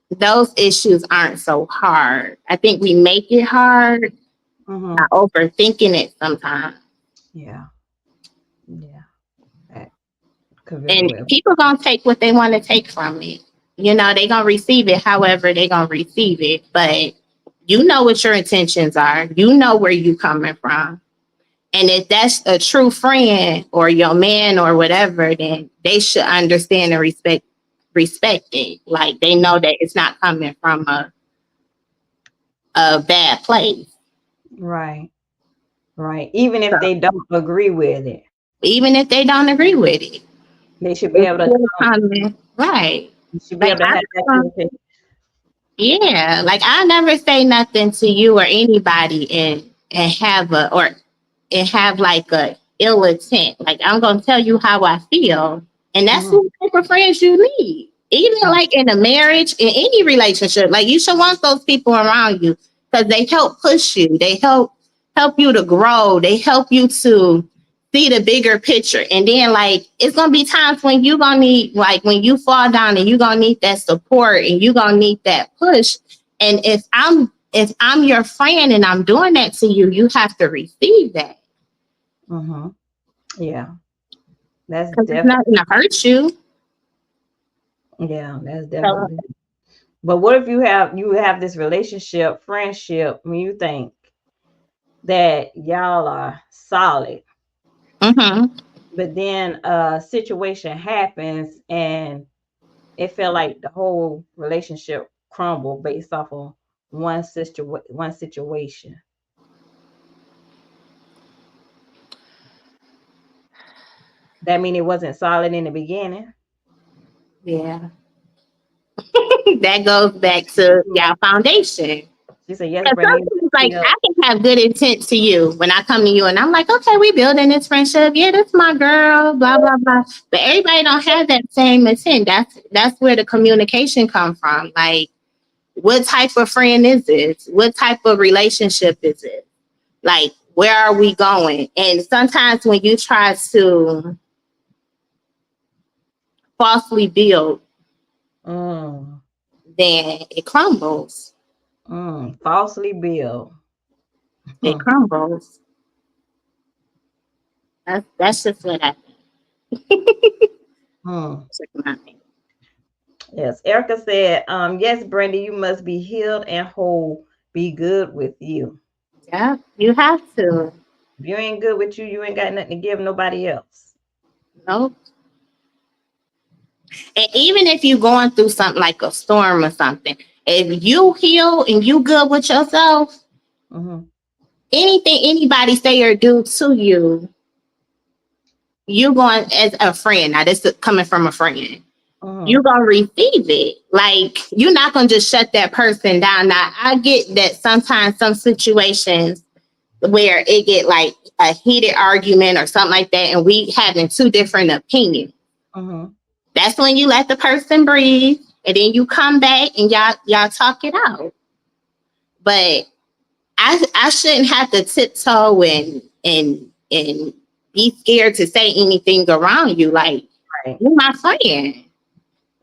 those issues aren't so hard. I think we make it hard by overthinking it sometimes. Yeah. And people gonna take what they want to take from it. They gonna receive it however they gonna receive it. But you know what your intentions are. You know where you coming from. And if that's a true friend or your man or whatever, then they should understand and respect it. Like, they know that it's not coming from a bad place. Right. Even if they don't agree with it. Even if they don't agree with it. They should be able to right. You should be able to have that communication. Yeah. Like, I never say nothing to you or anybody and have like a ill intent. Like, I'm gonna tell you how I feel. And that's the type of friends you need. Even like in a marriage, in any relationship, like, you should want those people around you, because they help push you. They help you to grow. They help you to see the bigger picture. And then, like, it's gonna be times when you gonna need, like, when you fall down, and you gonna need that support and you gonna need that push. And if I'm your friend and I'm doing that to you, you have to receive that. Yeah, that's because it's definitely. not going to hurt you. Yeah, that's So, definitely. But what if you have this relationship, friendship, when you think that y'all are solid, mm-hmm. but then a situation happens and it felt like the whole relationship crumbled based off of one situation. That mean it wasn't solid in the beginning. Yeah. That goes back to y'all foundation. She said, "Yes, Because Brandon." sometimes, like, I can have good intent to you when I come to you, and I'm like, okay, we building this friendship. Yeah, that's my girl. Blah blah blah. But everybody don't have that same intent. That's where the communication come from. Like, what type of friend is this? What type of relationship is it? Like, where are we going? And sometimes when you try to falsely build, Mm, then it crumbles. falsely built. It crumbles. That's just what I Hmm. think. Yes, Erica said, yes, Brenda, you must be healed and whole. Be good with you. Yeah, you have to. If you ain't good with you, you ain't got nothing to give nobody else. Nope. And even if you're going through something like a storm or something, if you heal and you good with yourself, Mm-hmm. anything anybody say or do to you, you're going as a friend. Now, this is coming from a friend. Mm-hmm. You're gonna receive it. Like, you're not gonna just shut that person down. Now, I get that sometimes some situations where it get like a heated argument or something like that, and we having two different opinions. Mm-hmm. That's when you let the person breathe, and then you come back and y'all talk it out. But I shouldn't have to tiptoe and be scared to say anything around you. Like, Right. you my friend,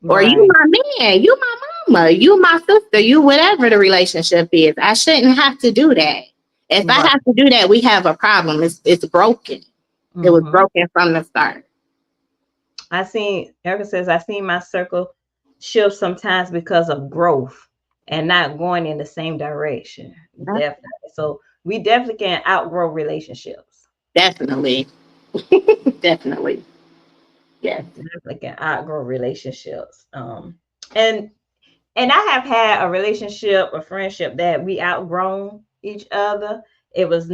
or you Right. my man, you my mama, you my sister, you whatever the relationship is. I shouldn't have to do that. If I Right. have to do that, we have a problem. It's broken. It was Mm-hmm. broken from the start. Erica says, I seen my circle shift sometimes because of growth and not going in the same direction. Yeah, Definitely. So we definitely can outgrow relationships. definitely. Definitely. Yes. Definitely can outgrow relationships. And I have had a relationship, a friendship that we outgrown each other. It was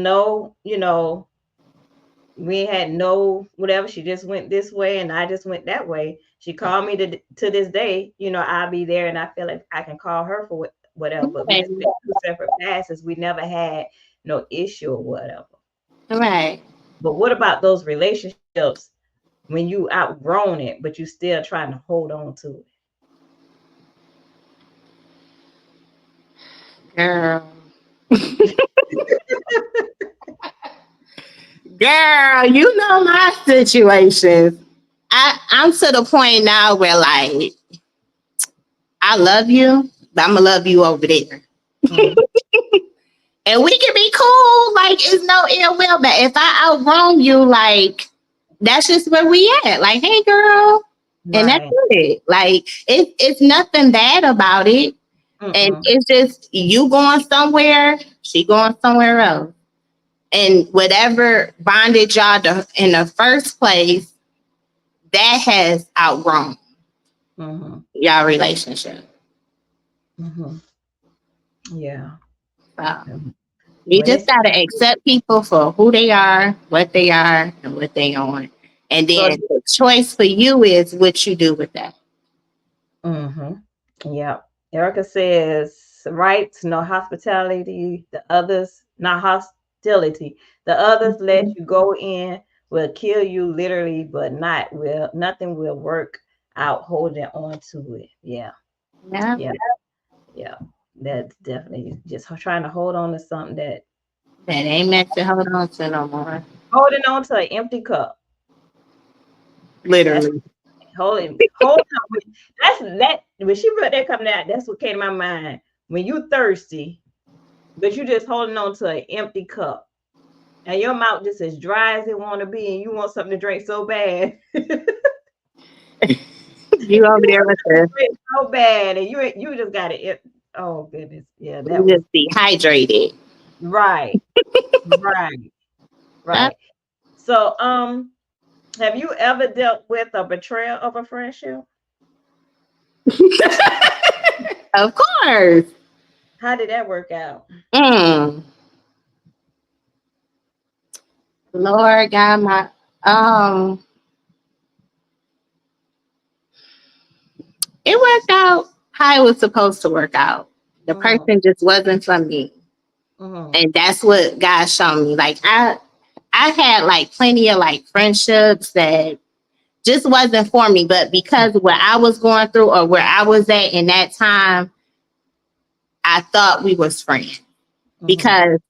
we had no whatever. She just went this way and I just went that way. She called me to this day. I'll be there and I feel like I can call her for whatever. But we Right. just been two separate passes. We never had no issue or whatever. Right. But what about those relationships when you outgrown it, but you still trying to hold on to Girl. it? Girl, you know my situation. I'm to the point now where, like, I love you, but I'm gonna love you over there. Mm, And we can be cool, like, it's no ill will. But if I outgrown you, like, that's just where we at. Like, hey girl. And that's right. it. Like, it's nothing bad about it. And Mm-mm. it's just you going somewhere, she going somewhere else. And whatever bonded y'all in the first place, that has outgrown Mm-hmm. y'all relationship. Mm-hmm. Yeah. So Um, you When just it's gotta accept people for who they are, and what they on. And so. then the choice for you is what you do with that. Mm-hmm. Yeah. Erica says, rights, no hospitality. The others, not hostility. The others let you go in, will kill you literally, but nothing will work out holding on to it. Yeah. Yeah. Yeah. Yeah. That's definitely just trying to hold on to something that That ain't meant to hold on to no more. holding on to an empty cup. That's Literally. holding on. That when she put that coming out, that's what came to my mind. When you thirsty, but you just holding on to an empty cup. and your mouth just as dry as it want to be, and you want something to drink so bad. You over there with the Drink so bad, and you just got it. Oh goodness, yeah, that you was just dehydrated. right, right, right. So, have you ever dealt with a betrayal of a friendship? Of course. How did that work out? Mm. Lord God, um, it worked out how it was supposed to work out. The Mm-hmm, person just wasn't for me. mm-hmm, And that's what God showed me. Like I had like plenty of like friendships that just wasn't for me. But because of what I was going through or where I was at in that time, I thought we was friends mm-hmm. because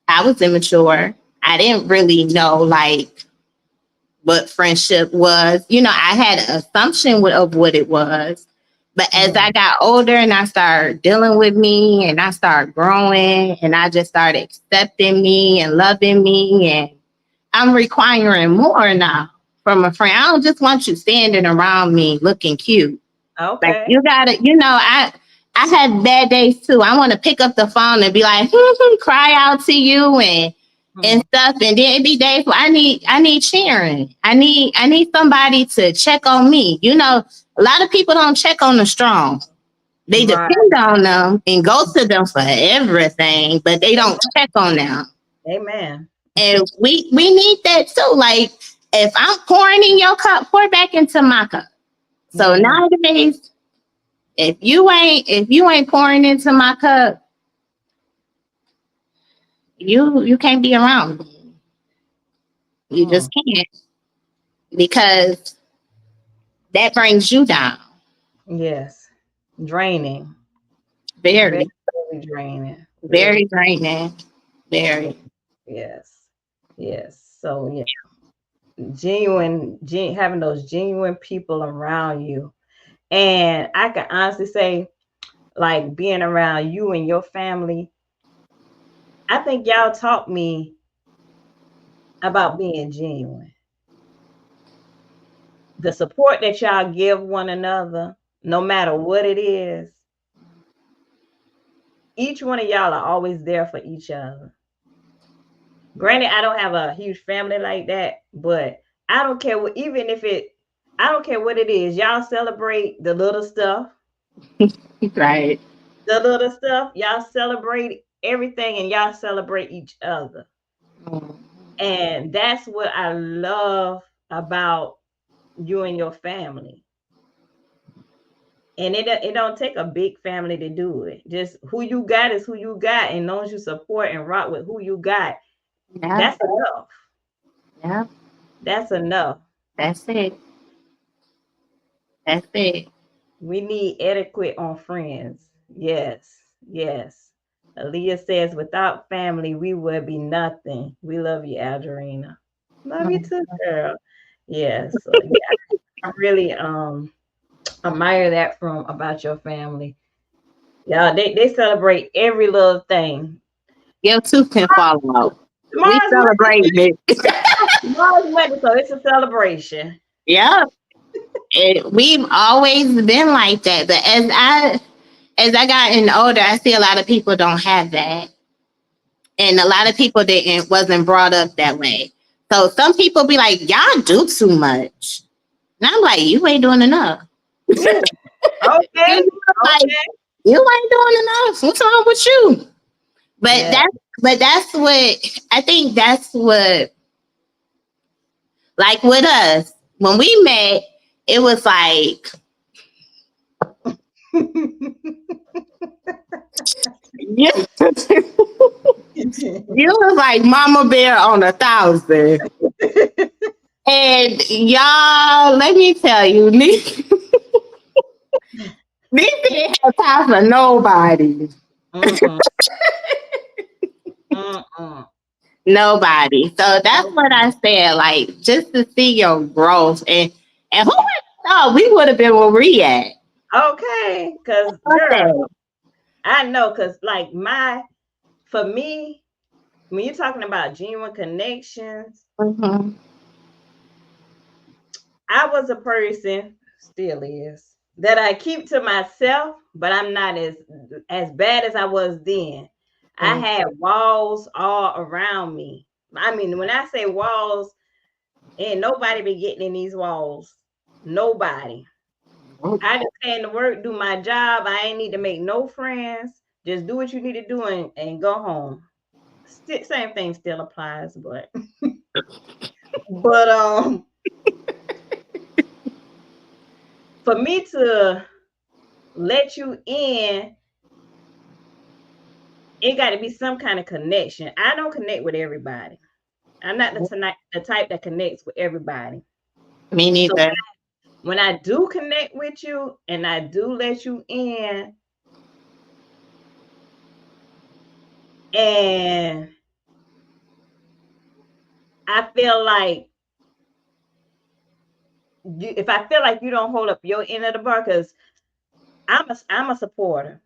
I was immature. I didn't really know like what friendship was. You know, I had an assumption of what it was. But as Mm-hmm. I got older and I started dealing with me and I started growing and I just started accepting me and loving me, and I'm requiring more now from a friend. I don't just want you standing around me looking cute. Like Okay. you gotta, I had bad days too. I want to pick up the phone and be like, cry out to you and Mm-hmm. stuff. And then it be days where I need cheering. I need somebody to check on me. You know, a lot of people don't check on the strong. They Right. depend on them and go to them for everything, but they don't check on them. Amen. And we need that too. Like if I'm pouring in your cup, pour back into my cup. So Mm-hmm. nowadays, if you ain't pouring into my cup, you can't be around me. You Mm. just can't, because that brings you down. Yes. Draining. Very, Very, very draining. Very. very draining. Yeah. Very. Yes. Yes. So yeah, having those genuine people around you, and I can honestly say, like being around you and your family, I think y'all taught me about being genuine. The support that y'all give one another, no matter what it is, each one of y'all are always there for each other. Granted, I don't have a huge family like that, but I don't care what, even if I don't care what it is. Y'all celebrate the little stuff, Right. Y'all celebrate everything, and y'all celebrate each other. Mm. And that's what I love about you and your family. And it don't take a big family to do it. Just who you got is who you got, and those you support and rock with who you got. Yeah. That's enough. Yeah. That's enough. That's it. That's it. We need etiquette on friends. Yes, yes. Aaliyah says, without family, we would be nothing. We love you, Adriana. Love you Mm. too, girl. Yes. So yeah, I really admire that from about your family. Yeah, they celebrate every little thing. Your tooth can fall out. We Tomorrow's celebrate Monday. it. Tomorrow's Monday, so it's a celebration. Yeah. We've always been like that. But as I gotten older, I see a lot of people don't have that. And a lot of people didn't wasn't brought up that way. So some people be like, y'all do too much. And I'm like, you ain't doing enough. Mm, okay. You like, Okay. you ain't doing enough. What's wrong with you? But Yeah. that's what I think that's what, like with us, when we met, it was like you, you was like Mama Bear on 1,000. And y'all, let me tell you, these didn't have time for nobody. Mm-mm. Mm-mm. Nobody. So that's Nope. what I said. Like just to see your growth, and who would have thought we would have been where we at? Okay. Cause girl, Okay. I know, cause like for me, when you're talking about genuine connections, Mm-hmm. I was a person, still is, that I keep to myself, but I'm not as bad as I was then. I Mm. had walls all around me. I mean, when I say walls, ain't nobody be getting in these walls. Nobody. I just came to work, do my job. I ain't need to make no friends. Just do what you need to do and go home. Same thing still applies, but but for me to let you in, it got to be some kind of connection. I don't connect with everybody. I'm not the type that connects with everybody. Me So neither. when I do connect with you and I do let you in, and I feel like if I feel like you don't hold up your end of the bar, because I'm a supporter.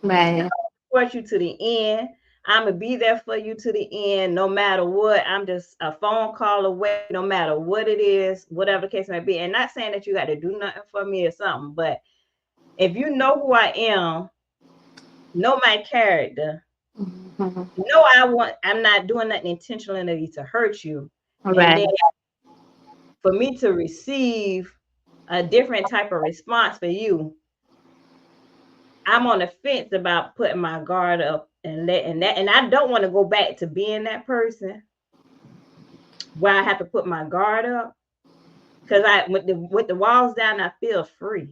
Right. Support you to the end. I'm gonna be there for you to the end, no matter what. I'm just a phone call away, no matter what it is, whatever the case may be. And not saying that you got to do nothing for me or something, but if you know who I am, know my character, Mm-hmm. know I'm not doing nothing intentionally to hurt you. And Right. then for me to receive a different type of response for you, I'm on the fence about putting my guard up and letting that, and I don't want to go back to being that person where I have to put my guard up. Because I with the walls down, I feel free.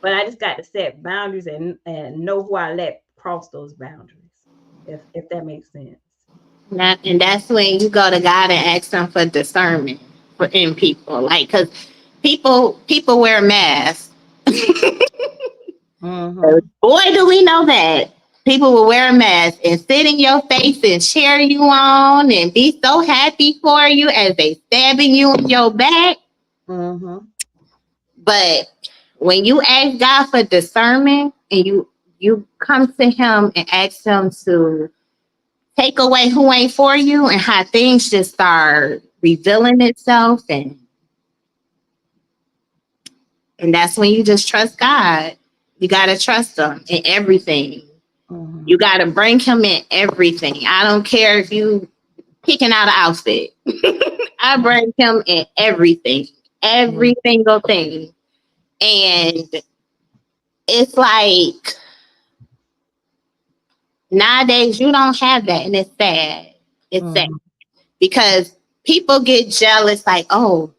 But I just got to set boundaries and know who I let cross those boundaries. If that makes sense. And that's when you go to God and ask Him for discernment for in people, like because people wear masks. Mm-hmm. Boy, do we know that people will wear a mask and sit in your face and cheer you on and be so happy for you as they stabbing you in your back. Mm-hmm. But when you ask God for discernment and you come to Him and ask Him to take away who ain't for you and how things just start revealing itself, and that's when you just trust God. You gotta trust Him in everything. Mm-hmm. You gotta bring Him in everything. I don't care if you picking out an outfit. I bring Him in everything, every single thing. And it's like nowadays you don't have that, and it's sad. It's sad Mm-hmm. because people get jealous, like, oh,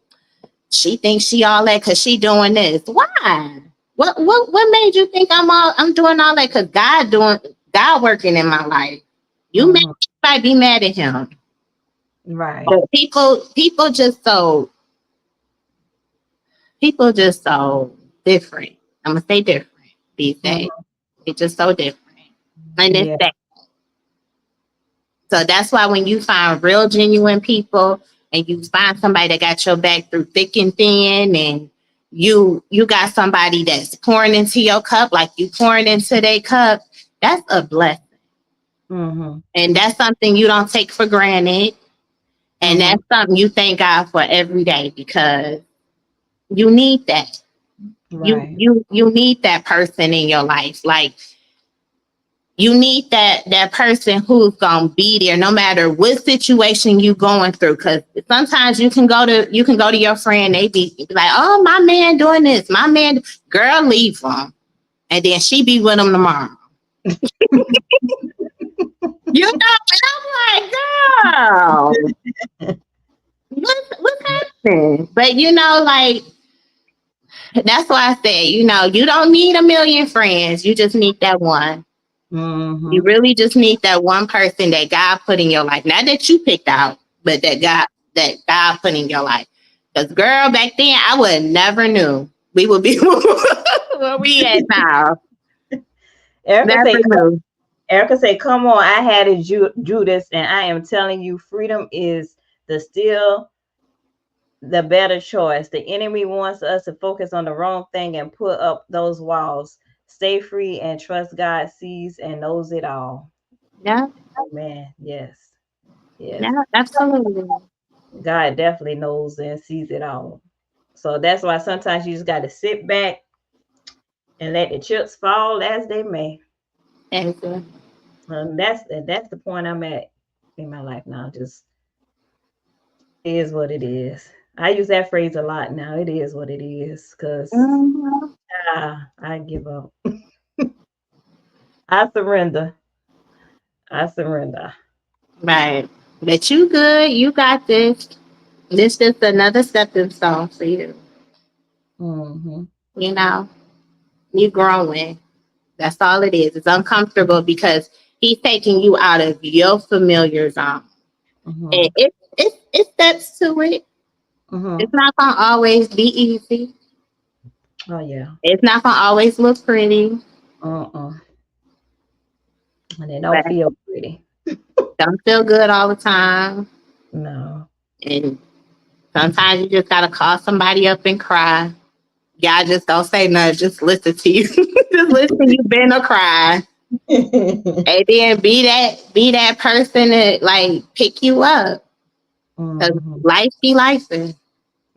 she thinks she all that because she doing this. Why? What made you think I'm doing all that? Because God working in my life. You Mm-hmm. might be mad at Him, Right. but people just so different. I'm gonna say different these days. Mm-hmm. It's just so different, and it's Yeah. sad. So that's why when you find real genuine people and you find somebody that got your back through thick and thin, and you got somebody that's pouring into your cup like you pouring into their cup, that's a blessing. Mm-hmm. And that's something you don't take for granted. And Mm-hmm. that's something you thank God for every day because you need that. You Right. you you need that person in your life. Like you need that person who's gonna be there no matter what situation you going through. Cause sometimes you can go to your friend, they be like, oh, my man doing this, my man, girl, leave him. And then she be with him tomorrow. You know, and I'm like, girl, what's happening? But like that's why I said, you don't need a million friends. You just need that one. You Mm-hmm. really just need that one person that God put in your life. Not that you picked out, but that God put in your life. Because girl, back then I would never knew we would be where we at now. Erica Never say, knew. Erica say, come on, I had a Judas, and I am telling you, freedom is still the better choice. The enemy wants us to focus on the wrong thing and put up those walls. Stay free and trust God sees and knows it all. Yeah. Amen. Yes. Yes. Yeah. Absolutely. God definitely knows and sees it all. So that's why sometimes you just got to sit back and let the chips fall as they may. Exactly. That's the point I'm at in my life now. Just is what it is. I use that phrase a lot now. It is what it is, because Mhm. I give up. I surrender. I surrender. Right. But you good. You got this. This is another stepping stone for you. Hmm. You know, you growing. That's all it is. It's uncomfortable because he's taking you out of your familiar zone. And Hmm. it steps to it. Hmm. It's not gonna always be easy. Oh yeah. It's not gonna always look pretty, Uh-uh. And it don't but feel pretty. don't feel good all the time. No. And sometimes you just gotta call somebody up and cry. Y'all just don't say nothing, just listen to you. Just listen, you been a cry. And then be that person that like pick you up. Cause Hmm. life be life.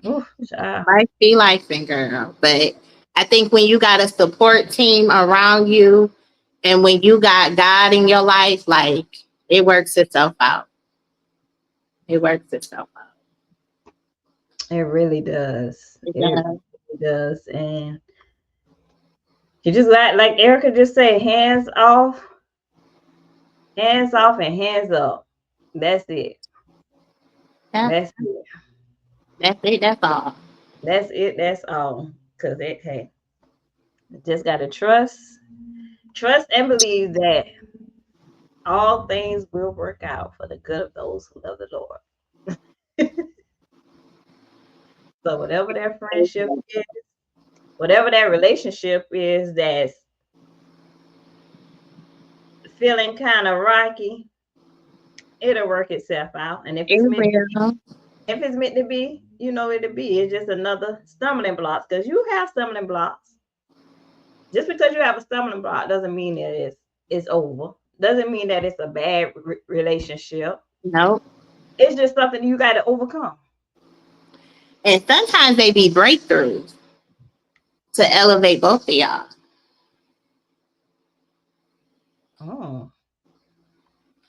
Ooh, child. Life be life, girl. But I think when you got a support team around you and when you got God in your life, like it works itself out. It works itself out. It really does. It It does. really does. And you just like Erica just said, hands off and hands up. That's it. Yeah, That's it. that's it. That's all. That's it. That's all. Cause it hey, just gotta trust and believe that all things will work out for the good of those who love the Lord. So whatever that friendship is, whatever that relationship is that's feeling kind of rocky, it'll work itself out. And It will. if it's meant to be, it'll be. It's just another stumbling block because you have stumbling blocks. Just because you have a stumbling block doesn't mean that it's over. Doesn't mean that it's a bad relationship. Nope. It's just something you got to overcome. And sometimes they be breakthroughs to elevate both of y'all. Oh.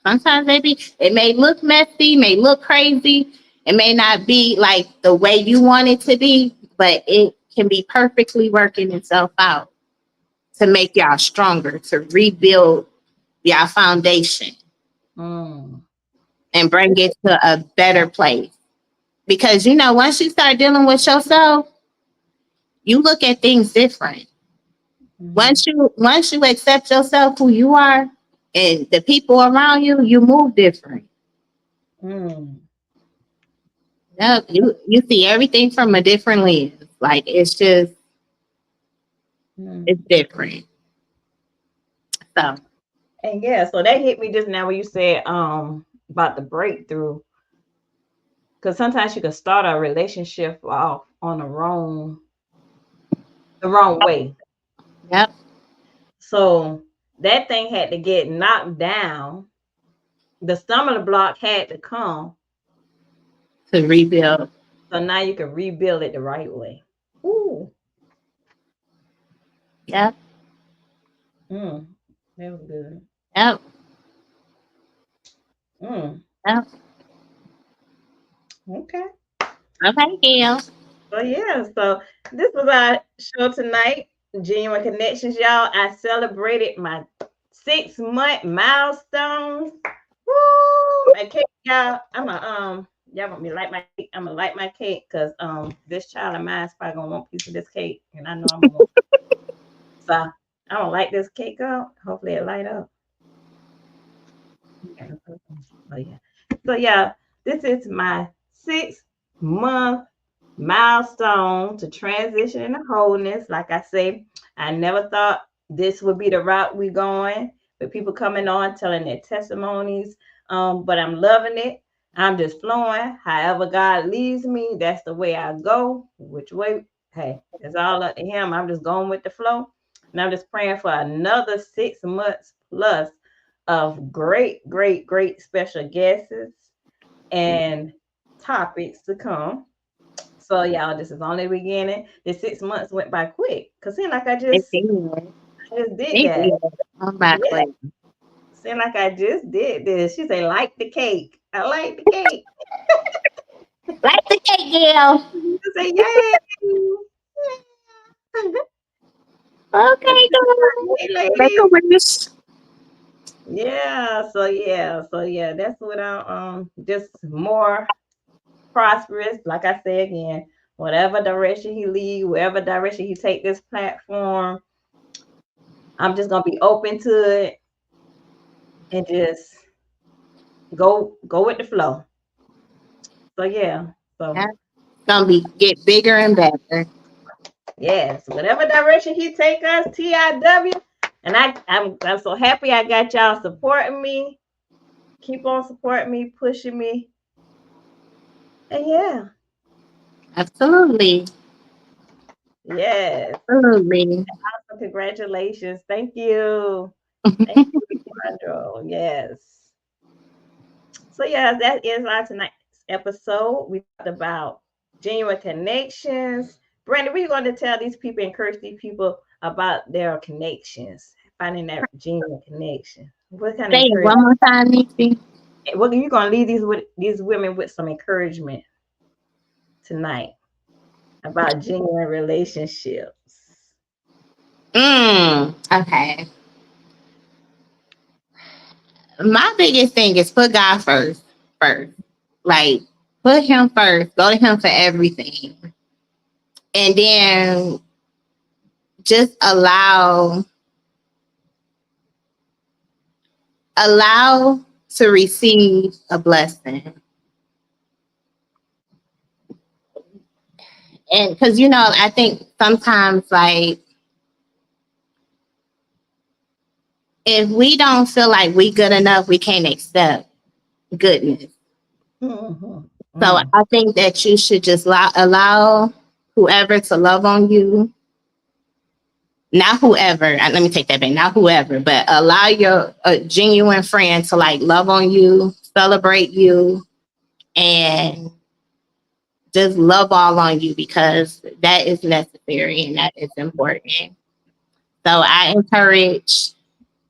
Sometimes they be, it may look messy, may look crazy. It may not be like the way you want it to be, but it can be perfectly working itself out to make y'all stronger, to rebuild y'all foundation Mm. and bring it to a better place. Because once you start dealing with yourself, you look at things different. Mm-hmm. Once you accept yourself who you are and the people around you, you move different. Mm. Yep, you see everything from a different lens. Like it's Mm. different. So And yeah, so that hit me just now when you said about the breakthrough. Because sometimes you can start a relationship off on the wrong way. yep, So that thing had to get knocked down. The stumbling block had to come. to rebuild. So now you can rebuild it the right way. Ooh. Yep, Mm. That was good. yep, Mm. yep. Okay. Okay, Gail. So yeah, so this was our show tonight. Genuine Connections, y'all. I celebrated my 6-month milestone. Woo! My cake, y'all. Y'all want me to light my cake? I'm gonna light my cake because this child of mine is probably gonna want a piece of this cake, and I know I'm gonna want. So I'm gonna light this cake up. Hopefully it light up. Okay. Oh yeah. So yeah, this is my 6-month milestone to transition into wholeness. Like I say, I never thought this would be the route we going, with people coming on telling their testimonies. But I'm loving it. I'm just flowing. However God leads me, that's the way I go. Which way? Hey, it's all up to Him. I'm just going with the flow, and I'm just praying for another 6 months plus of great, great, great special guests and topics to come. So y'all, this is only the beginning. The 6 months went by quick. Cause seemed like I just did that. I'm back Yeah. later. Seemed like I just did this. She say, like the cake. I like the cake. Like the cake, girl. You say, yay. Okay, girl. Hey, Make a ladies. wish. Yeah. That's what I just more prosperous. Like I say again, whatever direction he lead, wherever direction he take this platform, I'm just gonna be open to it and just go with the flow. So yeah. So Yeah. Gonna be get bigger and better. yes, whatever direction he take us, TIW. And I'm so happy I got y'all supporting me. Keep on supporting me, pushing me. And yeah, Absolutely. yes. Absolutely. Awesome. Congratulations. Thank you. Thank you, Sandro. Yes. So yeah, that is our tonight's episode. We talked about genuine connections. Brandon, we're going to tell these people, encourage these people about their connections, finding that genuine connection. What kind of Say it encouragement? one more time, Niecy. What are you going to leave these women with some encouragement tonight about genuine relationships? Okay. My biggest thing is put God first. First. Like put him first. Go to him for everything. And then just allow to receive a blessing. And because I think sometimes like if we don't feel like we good enough, we can't accept goodness. Mm-hmm. So I think that you should just allow whoever to love on you. Not whoever. Let me take that back. Not whoever, but allow your a genuine friend to like love on you, celebrate you, and just love all on you because that is necessary and that is important. So I encourage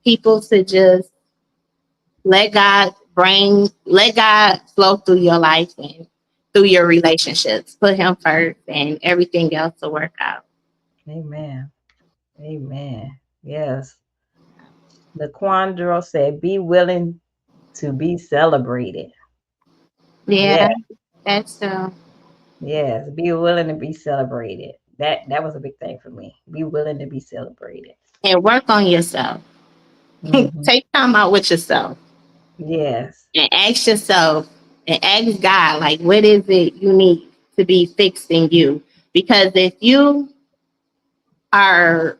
people to just let God flow through your life and through your relationships. Put him first and everything else will work out. Amen. Amen. Yes. The Quandro said, be willing to be celebrated. Yeah. Yeah, that's Yes. Be willing to be celebrated. That was a big thing for me. Be willing to be celebrated. and work on yourself. Hmm. Take time out with yourself Yes. and ask yourself and ask God, like, what is it you need to be fixed in you? Because if you are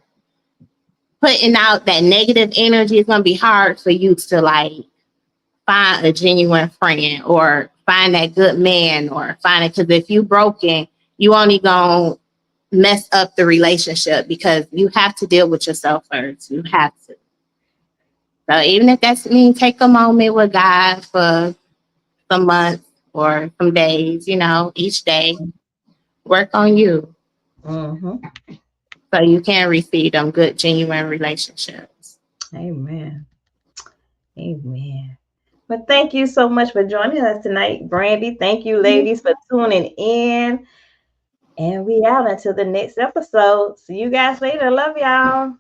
putting out that negative energy, it's going to be hard for you to like find a genuine friend or find that good man or find it. Because if you broken, you only going to mess up the relationship because you have to deal with yourself first. You have to. So even if that's me, take a moment with God for some months or some days, each day, work on you Hmm. so you can receive them good, genuine relationships. Amen. Amen. But thank you so much for joining us tonight, Brandy. Thank you, ladies, for tuning in. And we out until the next episode. See you guys later. Love y'all.